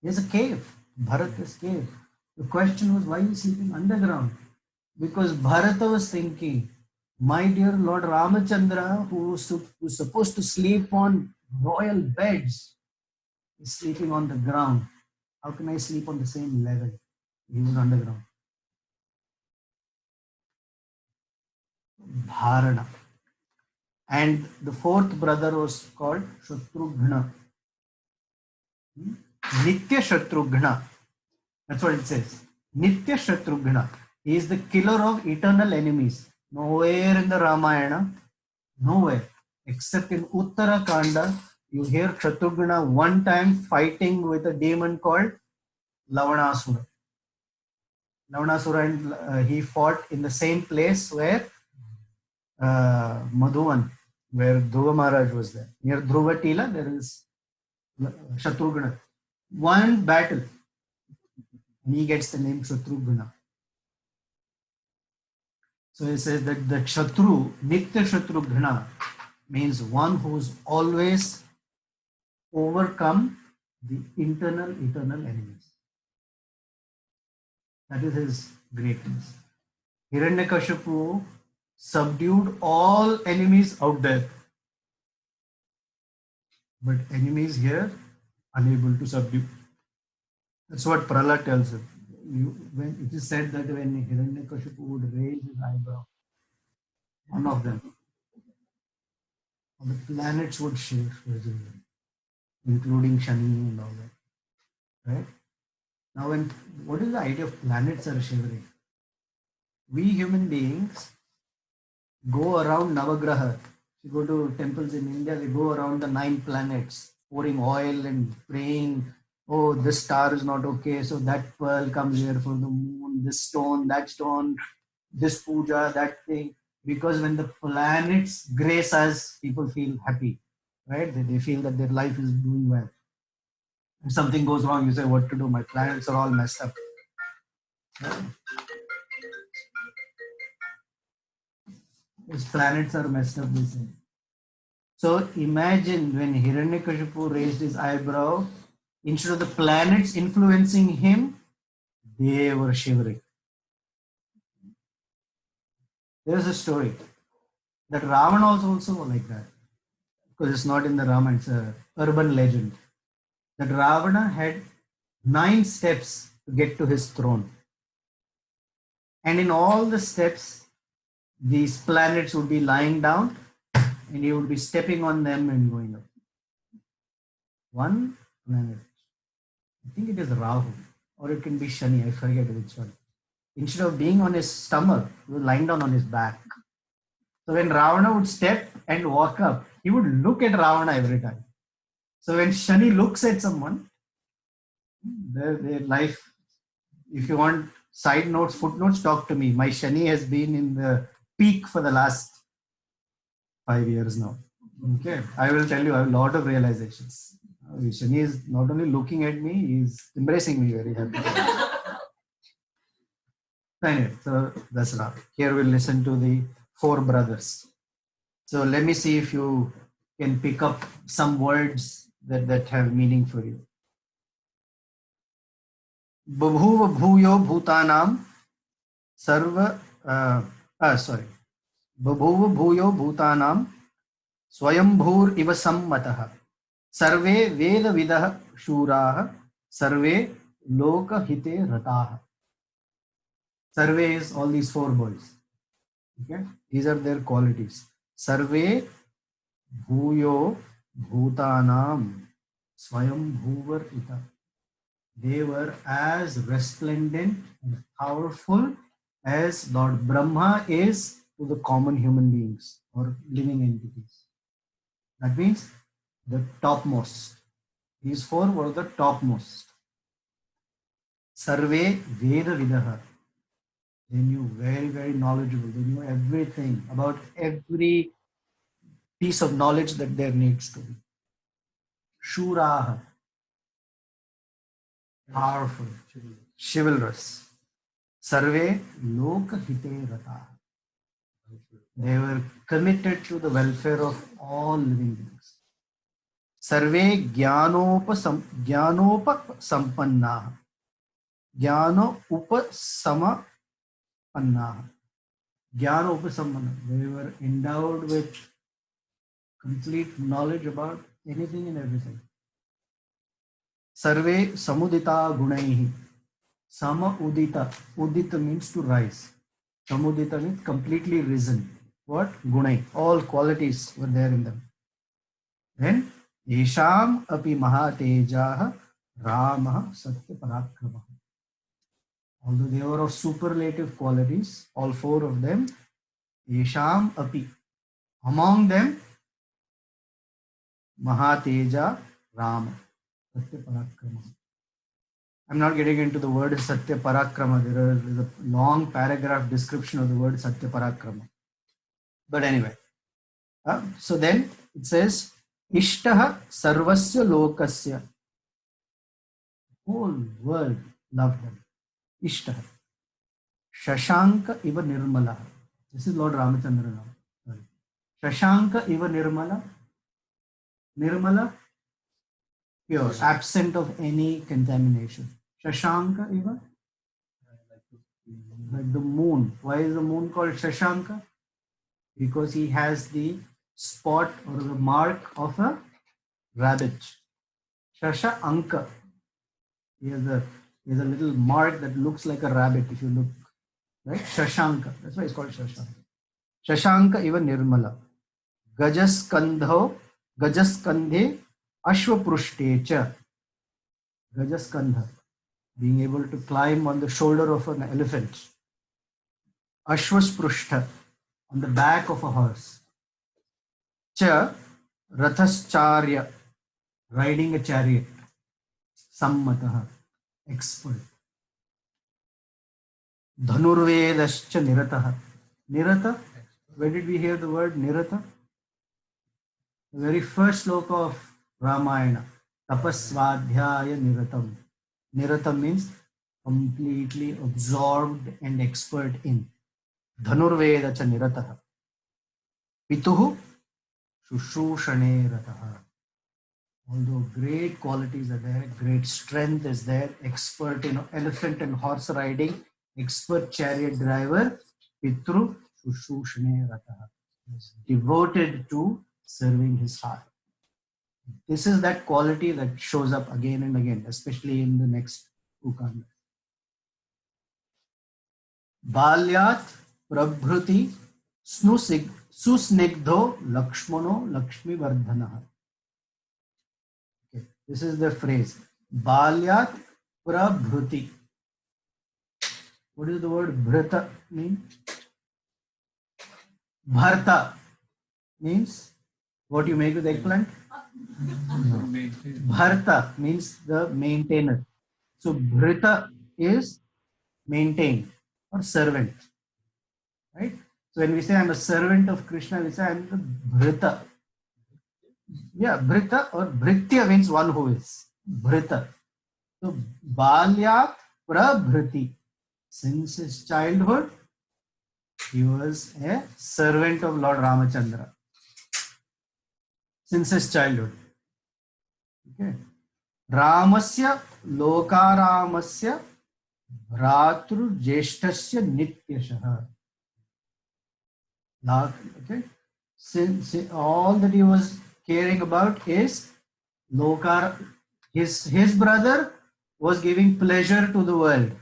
There's a cave. Bharata's cave. The question was, why are you sleeping underground? Because Bharata was thinking, my dear Lord Ramachandra, who's supposed to sleep on royal beds, is sleeping on the ground. How can I sleep on the same level? He was underground. Dharana. And the fourth brother was called Shatrughna. Nitya Shatrughna. That's what it says. Nitya Shatrughna. He is the killer of eternal enemies. Nowhere in the Ramayana, nowhere, except in Uttarakanda, you hear Shatrughna one time fighting with a demon called Lavanasura. Lavanasura and he fought in the same place where Madhuvan, where Dhruva Maharaj was there. Near Dhruva Tila, there is Shatrughna. One battle, and he gets the name Shatrughna. So he says that the Shatru, Nitya Shatrughna, means one who's always overcome the eternal enemies. That is his greatness. Hiranyakashipu subdued all enemies out there. But enemies here, unable to subdue. That's what Prahlad tells him. When it is said that when Hiranyakashipu would raise his eyebrow, one of them, the planets would shake, including Shani and all that. Right? Now, what is the idea of planets are shivering? We human beings go around Navagraha. You go to temples in India, they go around the 9 planets, pouring oil and praying, oh, this star is not okay, so that pearl comes here for the moon, this stone, that stone, this puja, that thing. Because when the planets grace us, people feel happy, right? They feel that their life is doing well. If something goes wrong, you say, what to do? My planets are all messed up. His planets are messed up, they say. So imagine when Hiranyakashipu raised his eyebrow, instead of the planets influencing him, they were shivering. There's a story that Ravana was also like that. Because it's not in the Ramayana, it's an urban legend. That Ravana had 9 steps to get to his throne. And in all the steps, these planets would be lying down and he would be stepping on them and going up. One planet, I think it is Rahu, or it can be Shani, I forget which one. Instead of being on his stomach, he was lying down on his back. So when Ravana would step and walk up, he would look at Ravana every time. So when Shani looks at someone, their life, if you want side notes, footnotes, talk to me. My Shani has been in the peak for the last 5 years now. Okay, I will tell you, I have a lot of realizations. Shani is not only looking at me, he is embracing me very happy. Anyway, so that's right. Here we'll listen to the 4 brothers. So let me see if you can pick up some words that have meaning for you. Babhuva bhuyo bhutanam sarva, Babhuva bhuyo bhutanam swayambhur iva sammatah sarve veda vidah shurah sarve loka hite ratah. Sarve is all these 4 boys. Okay, these are their qualities. Sarve bhuyo bhutanam swayambhuvar ita. They were as resplendent and powerful as Lord Brahma is to the common human beings or living entities. That means the topmost. These 4 were the topmost. Sarve Veda Vidaha. They knew, very, very knowledgeable. They knew everything about every piece of knowledge that there needs to be. Shuraha. powerful, chivalrous. Sarve lokahite rata. They were committed to the welfare of all living beings. Sarve jnanopa sampanna. Jnano upasampanna. Jnana upasampanna. They were endowed with complete knowledge about anything and everything. Sarve samudita gunaihi. Sama udita. Udita means to rise. Samudita means completely risen. What? Gunai. All qualities were there in them. Then, Yesham api mahatejah Ramah Satya Parakramah. Although they were of superlative qualities, all four of them, Yesham api. Among them, Mahateja Rama Satya Parakrama. I'm not getting into the word Satya Parakrama. There is a long paragraph description of the word Satya Parakrama. But anyway, so then it says, Ishtaha Sarvasya Lokasya. Whole world loved him. Ishtaha. Shashanka Iva Nirmala. This is Lord Ramachandra now. Sorry. Shashanka Iva Nirmala. Nirmala, pure, absent of any contamination. Shashanka Iva, like the moon. Why is the moon called Shashanka? Because he has the spot or the mark of a rabbit. Shasha Anka. He has a little mark that looks like a rabbit if you look. Right? Shashanka. That's why it's called Shashanka. Shashanka Iva Nirmala. Gajaskandhe Ashwaprushte. Gajaskandha. Being able to climb on the shoulder of an elephant. Ashwaprushta. On the back of a horse. Cha Rathascharya. Riding a chariot. Sammataha. Expert. Dhanurvedascha Nirataha. Nirata. Where did we hear the word Nirata? The very first sloka of Ramayana. Tapasvadhyaya Niratam. Niratam means completely absorbed and expert in. Dhanurvedacha Nirataha. Pituhu Shushushane Rataha. Although great qualities are there, great strength is there, expert in elephant and horse riding, expert chariot driver, Pitru Shushushane Rataha. Devoted to serving his heart. This is that quality that shows up again and again, especially in the next two kandas. Balyat Prabhruti Susnigdho Lakshmano Lakshmi Vardhanaha. Okay, this is the phrase. Balyat Prabhruti. What does the word Bhrata mean? Bharta means what you make with eggplant? Bharta means the maintainer. So Bhrita is maintained or servant. Right? So when we say I'm a servant of Krishna, we say I'm the Bhrita. Yeah, Bhrita or Bhritya means one who is. Bhrita. So Balyat Prabhriti. Since his childhood, he was a servant of Lord Ramachandra. Since his childhood. Okay. Ramasya Lokaramasya Bhratru Jeshtasya Nityashaha. Okay. Since all that he was caring about is Lokar, his brother was giving pleasure to the world.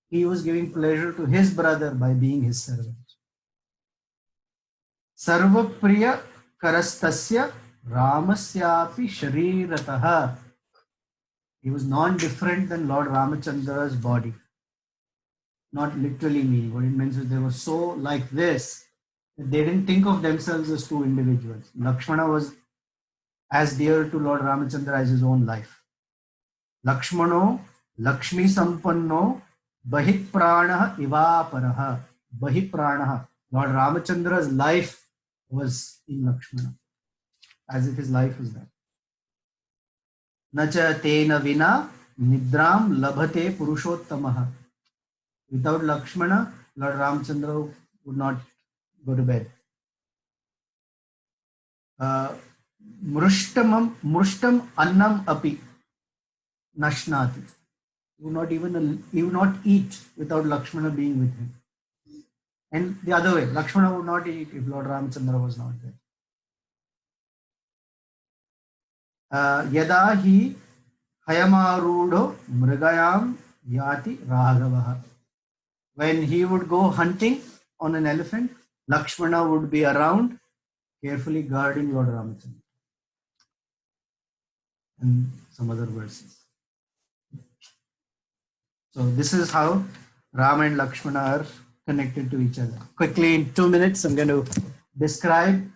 He was giving pleasure to his brother by being his servant. Sarvapriya Karastasya Ramasyapi Sharirataha. He was non-different than Lord Ramachandra's body. Not literally meaning. What it means is they were so like this that they didn't think of themselves as two individuals. Lakshmana was as dear to Lord Ramachandra as his own life. Lakshmano Lakshmi Sampanno Bahipranaha Ivaparaha. Bahipranaha. Lord Ramachandra's life was in Lakshmana. As if his life was there. Nacha tena vina Nidram labhate Purushottamah. Without Lakshmana, Lord Ramchandra would not go to bed. Mrushtam annam api nashnati. He would not eat without Lakshmana being with him. And the other way, Lakshmana would not eat if Lord Ramchandra was not there. Yada hi hayamarudo mrigayam yati raghavaha. When he would go hunting on an elephant, Lakshmana would be around, carefully guarding Lord Ramchandra. And some other verses. So this is how Ram and Lakshmana are connected to each other. Quickly, in 2 minutes, I'm going to describe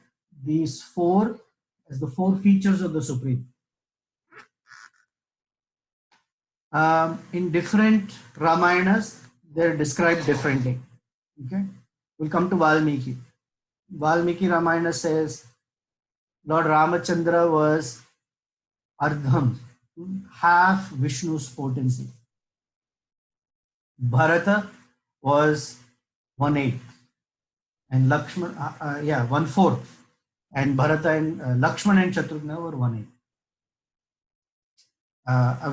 these four as the four features of the Supreme. In different Ramayanas, they're described differently. Okay, we'll come to Valmiki. Valmiki Ramayana says Lord Ramachandra was Ardham, half Vishnu's potency. Bharata was 1/8, and Lakshman, 1/4, and Bharata and Lakshman and Shatrughna were 1/8.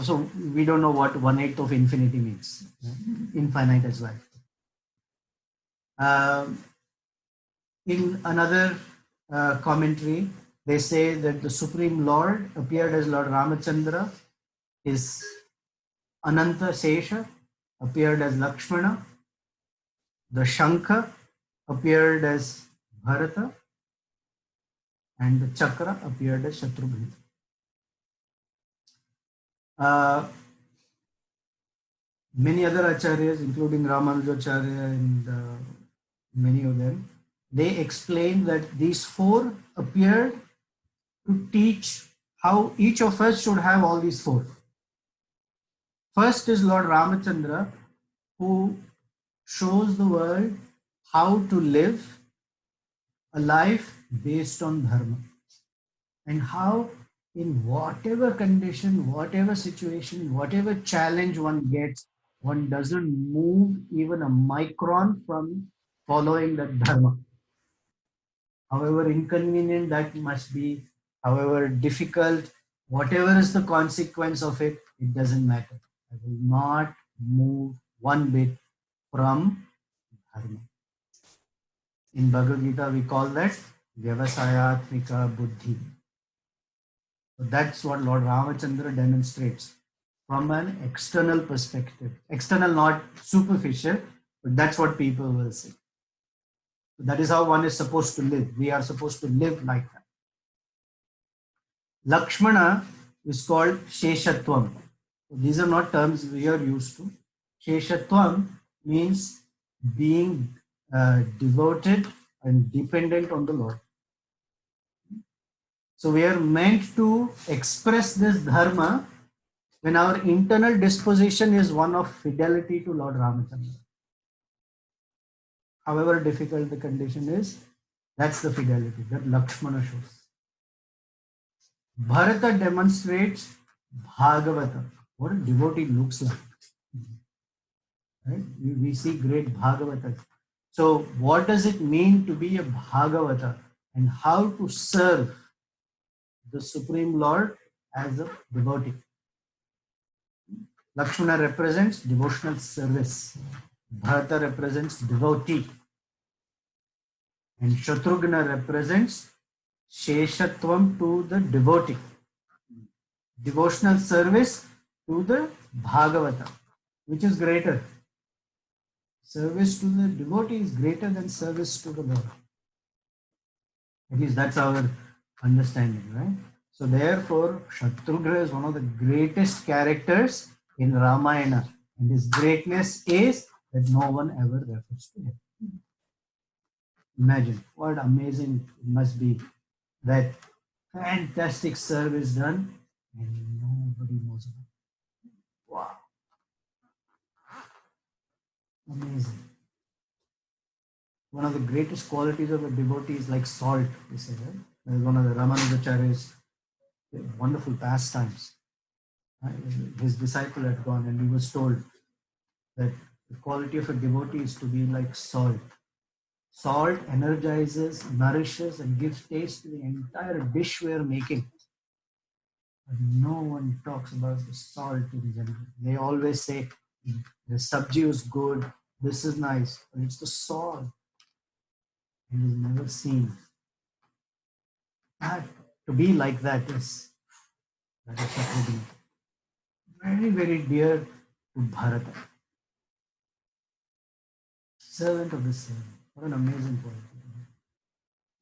So we don't know what 1/8 of infinity means. Infinite as well. In another commentary, they say that the Supreme Lord appeared as Lord Ramachandra. His Ananta Sesha appeared as Lakshmana. The Shankha appeared as Bharata. And the Chakra appeared as Shatrughna. Many other acharyas, including Ramanujacharya and many of them, they explain that these four appeared to teach how each of us should have all these four. First is Lord Ramachandra, who shows the world how to live a life based on dharma, and how in whatever condition, whatever situation, whatever challenge one gets, one doesn't move even a micron from following that dharma. However inconvenient that must be, however difficult, whatever is the consequence of it, it doesn't matter. I will not move one bit from dharma. In Bhagavad Gita, we call that Vyavasayatmika Buddhi. So that's what Lord Ramachandra demonstrates from an external perspective. External, not superficial, but that's what people will say. So that is how one is supposed to live. We are supposed to live like that. Lakshmana is called Sheshatvam. So these are not terms we are used to. Sheshatvam means being devoted and dependent on the Lord. So we are meant to express this dharma when our internal disposition is one of fidelity to Lord Ramachandra. However difficult the condition is, that's the fidelity that Lakshmana shows. Bharata demonstrates Bhagavata, what a devotee looks like. Right? We see great Bhagavata. So what does it mean to be a Bhagavata, and how to serve the Supreme Lord as a devotee? Lakshmana represents devotional service. Bharata represents devotee. And Shatrughna represents Sheshatvam to the devotee. Devotional service to the Bhagavata. Which is greater? Service to the devotee is greater than service to the Lord. At least that's our understanding, right? So therefore, Shatrughna is one of the greatest characters in Ramayana, and his greatness is that no one ever refers to him. Imagine what amazing it must be that fantastic service done and nobody knows about it. Wow. Amazing. One of the greatest qualities of a devotee is like salt, they say, right? One of the Ramanujacharya's wonderful pastimes. His disciple had gone, and he was told that the quality of a devotee is to be like salt. Salt energizes, nourishes, and gives taste to the entire dish we are making. But no one talks about the salt in general. They always say the sabji is good, this is nice, but it's the salt. It is never seen. That, to be like that is Shatrugna. Very, very dear to Bharata. Servant of the servant. What an amazing poet.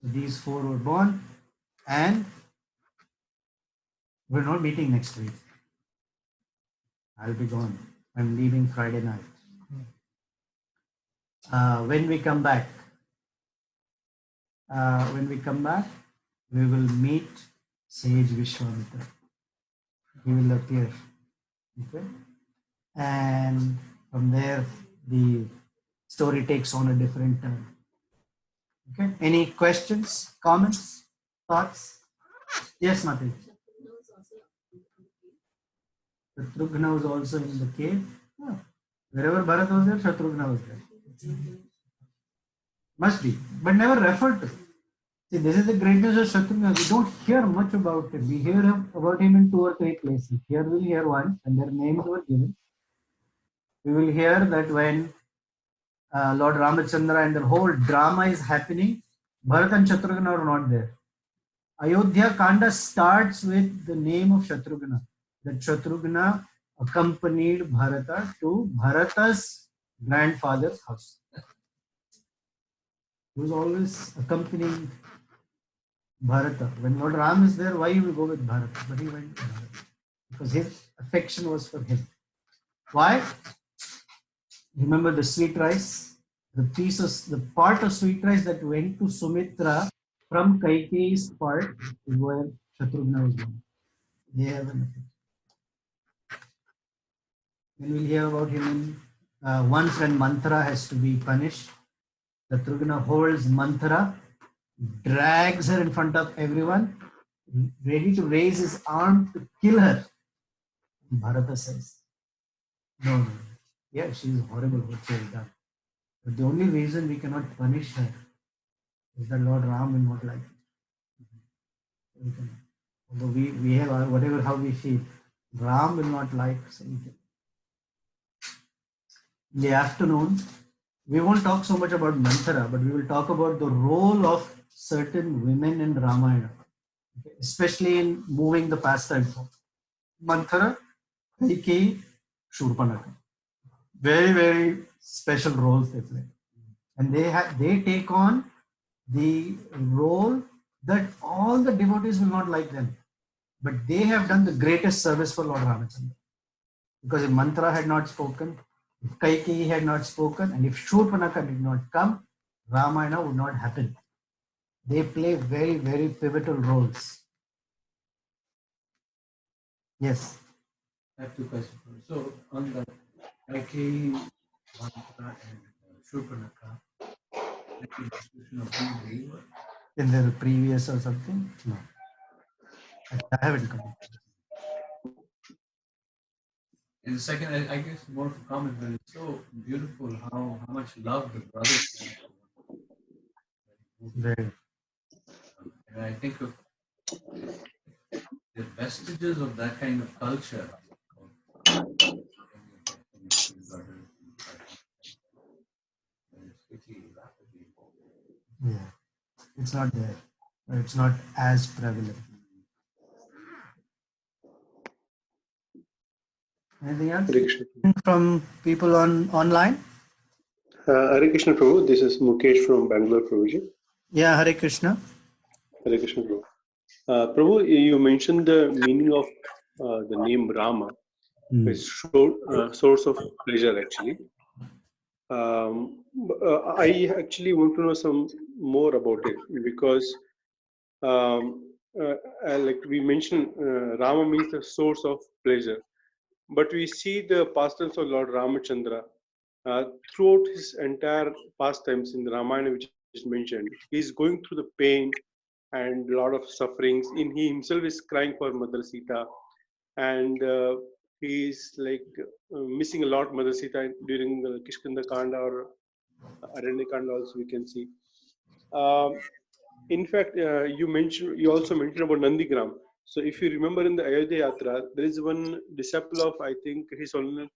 So these four were born, and we're not meeting next week. I'll be gone. I'm leaving Friday night. When we come back, we will meet Sage Vishwamitra. He will appear. Okay? And from there, the story takes on a different turn. Okay? Any questions, comments, thoughts? Yes, Mati. Shatrugna was also in the cave. Oh. Wherever Bharat was there, Shatrugna was there. Must be, but never referred to. See, this is the greatness of Shatrugna. We don't hear much about him. We hear about him in 2 or 3 places. Here we'll hear one, and their names were given. We will hear that when Lord Ramachandra and the whole drama is happening, Bharat and Shatrugna are not there. Ayodhya Kanda starts with the name of Shatrugna. That Shatrugna accompanied Bharata to Bharata's grandfather's house. He was always accompanying Bharata. When Lord Ram is there, why he will go with Bharata? But he went to Bharata because his affection was for him. Why? Remember the sweet rice? The part of sweet rice that went to Sumitra from Kaikeyi's part is where Shatrugna was born. They have an affection. Then we'll hear about him in once when Manthara has to be punished. Shatrugna holds Manthara, drags her in front of everyone, ready to raise his arm to kill her. Bharata says, no. Yeah, she is horrible what she has done. But the only reason we cannot punish her is that Lord Ram will not like it. Although we have whatever how we feel, Ram will not like something. In the afternoon, we won't talk so much about Manthara, but we will talk about the role of certain women in Ramayana, especially in moving the pastime forward. Manthara, Kaikeyi, Shurpanakha. Very, very special roles they play. And they take on the role that all the devotees will not like them. But they have done the greatest service for Lord Ramachandra. Because if Manthara had not spoken, if Kaikeyi had not spoken, and if Shurpanakha did not come, Ramayana would not happen. They play very, very pivotal roles. Yes. I have 2 questions. So on the Kaikeyi, Manthara, and Shurpanakha, any description of who they were? In their previous or something? No. I haven't come. And the second, I guess more of a comment, but it's so beautiful how much love the brothers have for one another. Very. And I think of the vestiges of that kind of culture. Yeah. It's not there. It's not as prevalent. Anything else from people online? Hare Krishna Prabhu, this is Mukesh from Bangalore, Prabhuji. Yeah, Hare Krishna. Hare Krishna Prabhu. Prabhu, you mentioned the meaning of the name Rama, is source of pleasure actually. I actually want to know some more about it because like we mentioned, Rama means the source of pleasure. But we see the pastimes of Lord Ramachandra throughout his entire pastimes in the Ramayana, which is mentioned. He is going through the pain and a lot of sufferings. He himself is crying for Mother Sita, and he's like missing a lot Mother Sita during the Kishkinda Kanda or Aranya Kanda also we can see. Um, in fact, you also mentioned about Nandigram. So if you remember in the Ayodhya Yatra, there is one disciple of I think His Holiness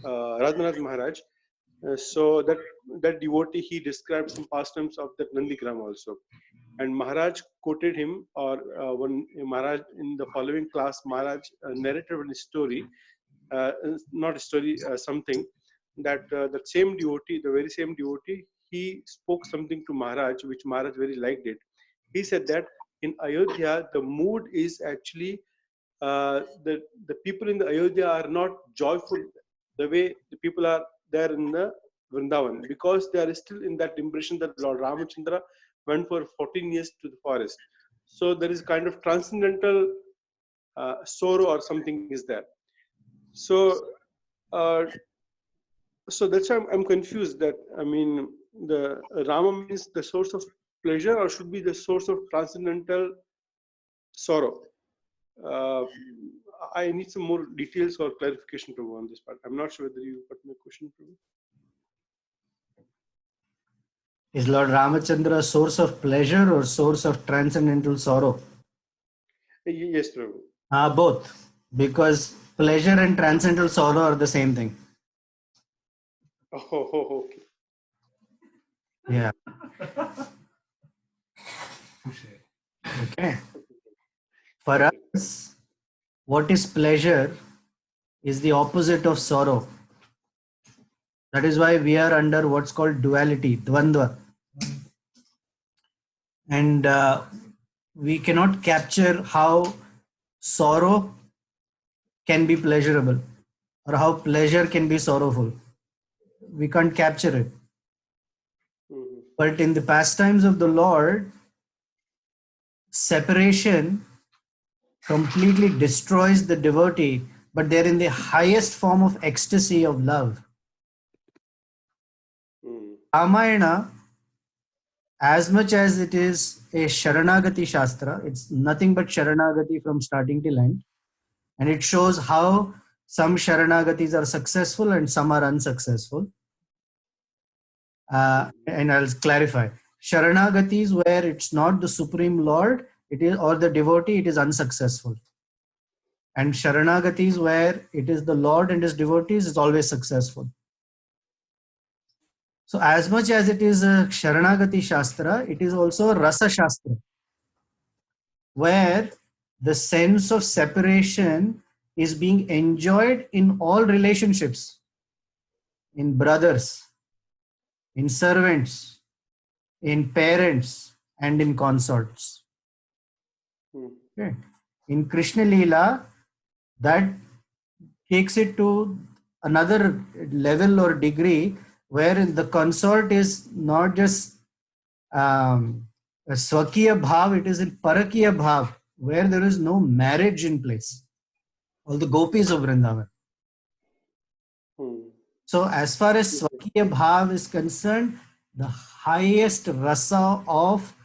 Radhanath Maharaj. So that devotee he described some pastimes of that Nandigram also, and Maharaj quoted him, or one Maharaj in the following class Maharaj narrated one story, not a story, something that that same devotee, the very same devotee, he spoke something to Maharaj, which Maharaj very liked it. He said that in Ayodhya, the mood is actually the people in the Ayodhya are not joyful the way the people are there in the Vrindavan, because they are still in that impression that Lord Ramachandra went for 14 years to the forest. So there is kind of transcendental sorrow or something is there. So uh, so that's why I'm confused that I mean the Rama means the source of pleasure or should be the source of transcendental sorrow. Uh, I need some more details or clarification to on this part. I'm not sure whether you got my question. Is Lord Ramachandra a source of pleasure or source of transcendental sorrow? Yes, Prabhu. Both, because pleasure and transcendental sorrow are the same thing. Oh, okay. Yeah. Okay. For us, what is pleasure is the opposite of sorrow. That is why we are under what's called duality, dvandva. And we cannot capture how sorrow can be pleasurable or how pleasure can be sorrowful. We can't capture it. Mhm. But in the pastimes of the Lord, separation completely destroys the devotee, but they're in the highest form of ecstasy of love. Mhm. Ramayana, as much as it is a Sharanagati Shastra, it's nothing but Sharanagati from starting till end. And it shows how some Sharanagatis are successful and some are unsuccessful. And I'll clarify. Sharanagatis where it's not the Supreme Lord, it is, or the devotee, it is unsuccessful. And Sharanagatis where it is the Lord and his devotees is always successful. So as much as it is a Sharanagati Shastra, it is also a Rasa Shastra, where the sense of separation is being enjoyed in all relationships, in brothers, in servants, in parents, and in consorts. Mhm. Okay. In Krishna Leela, that takes it to another level or degree where the consort is not just a Swakiya Bhav, it is in Parakiya Bhav, where there is no marriage in place. All the gopis of Vrindavan. Mhm. So as far as Swakiya Bhav is concerned, the highest rasa of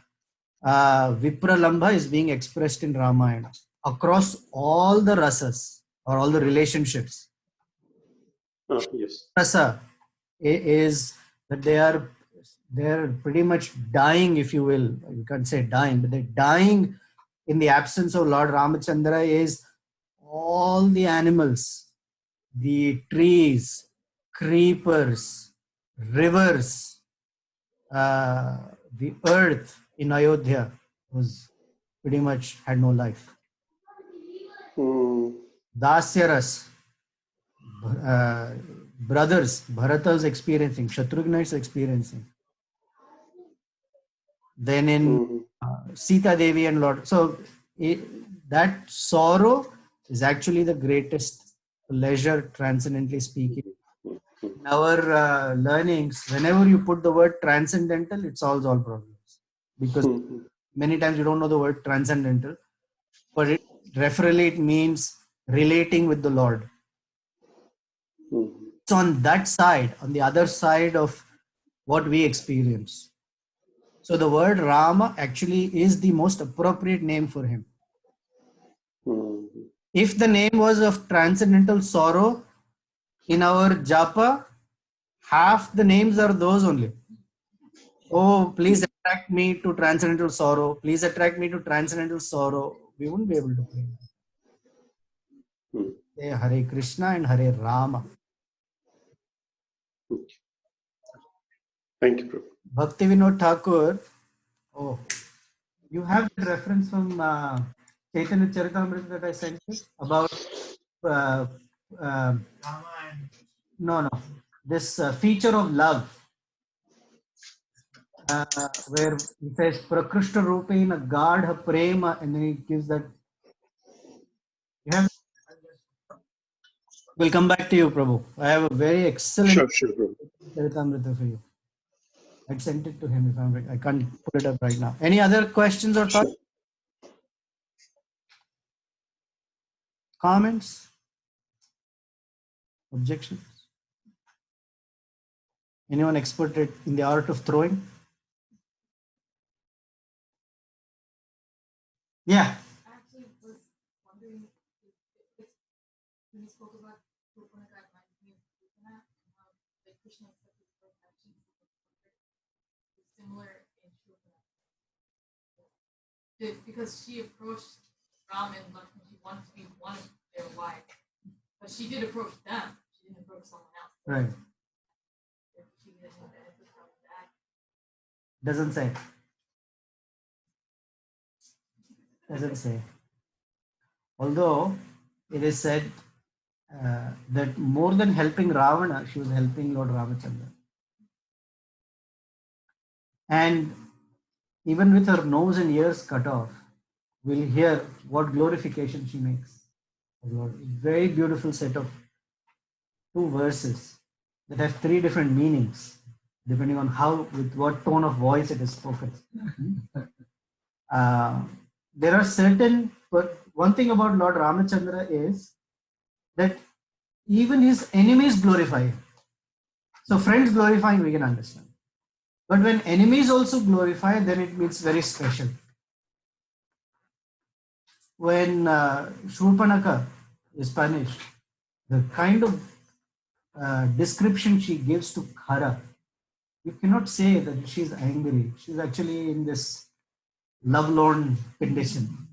Vipralambha is being expressed in Ramayana across all the rasas or all the relationships. Yes. Rasa is that they're pretty much dying, if you will. You can't say dying, but they're dying in the absence of Lord Ramachandra is all the animals, the trees, creepers, rivers, the earth in Ayodhya was pretty much had no life. Mhm. Dasyaras, brothers, Bharata is experiencing, Shatrughna is experiencing. Then in Mhm. Sita Devi and Lord. So that sorrow is actually the greatest pleasure, transcendently speaking. In our learnings, whenever you put the word transcendental, it solves all problems. Because Mhm. many times you don't know the word transcendental, but it referrally it means relating with the Lord. Mhm. It's on that side, on the other side of what we experience. So the word Rama actually is the most appropriate name for him. Mhm. If the name was of transcendental sorrow in our japa, half the names are those only. Oh, please attract me to transcendental sorrow. Please attract me to transcendental sorrow. We wouldn't be able to pray. Say Hare Krishna and Hare Rama. Thank you, Prabhu. Bhakti Vinod Thakur. Oh, you have the reference from Chaitanya Charitamrita that I sent you about uh, uh, no, this feature of love, where he says Prakrushta Rupena Gadha Prema, and then he gives that. You have. We'll come back to you, Prabhu. I have a very excellent Sure, Prabhu. Charitamrita for you. I sent it to him if I'm right. I can't put it up right now. Any other questions or thoughts? Comments? Objections? Anyone expert in the art of throwing? Yeah. Actually, was wondering if when you spoke about Rupanaka, it reminds me of Rupana and how like Krishna accepted the perfection is similar in Rupana. Because she approached Ram and Lakshman, she wanted to be one of their wives. But she did approach them. She didn't approach someone else. Right. She didn't benefit from that. Doesn't say. Doesn't say. Although it is said that more than helping Ravana, she was helping Lord Ramachandra. And even with her nose and ears cut off, we'll hear what glorification she makes of Lord. Very beautiful set of 2 verses that have 3 different meanings, depending on how, with what tone of voice it is spoken. There are certain, but one thing about Lord Ramachandra is that even his enemies glorify him. So friends glorifying, we can understand. But when enemies also glorify, then it means very special. When Shurpanaka is punished, the kind of description she gives to Khara, you cannot say that she's angry. She's actually in this lovelorn condition.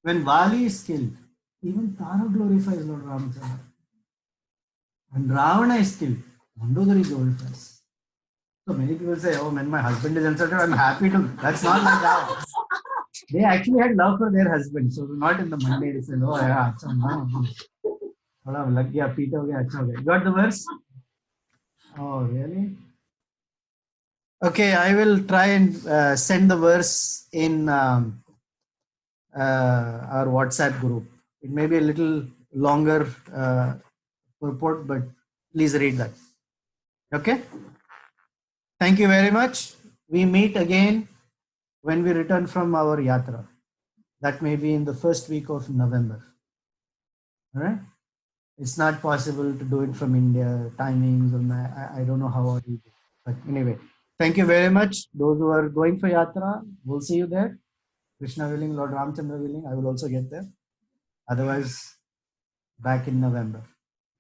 When Vali is killed, even Tara glorifies Lord Ramachandra. When Ravana is killed, Mandodari glorifies. So many people say, oh, when my husband is insulted, I'm happy to. That's not like that. They actually had love for their husband. So not in the Monday, they said, oh, yeah, achha, no. Lag gaya, peeta ho gaya, achha ho gaya. Got the verse? Oh, really? Okay, I will try and send the verse in our WhatsApp group. It may be a little longer purport, but please read that. Okay? Thank you very much. We meet again when we return from our yatra. That may be in the first week of November. All right? It's not possible to do it from India, timings, and I don't know how it is. But anyway, thank you very much. Those who are going for yatra, we'll see you there. Krishna willing, Lord Ramchandra willing, I will also get there. Otherwise, back in November.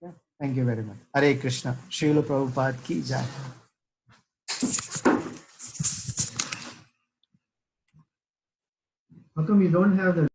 Okay? Thank you very much. Hare Krishna. Srila Prabhupada ki jai. How come you don't have the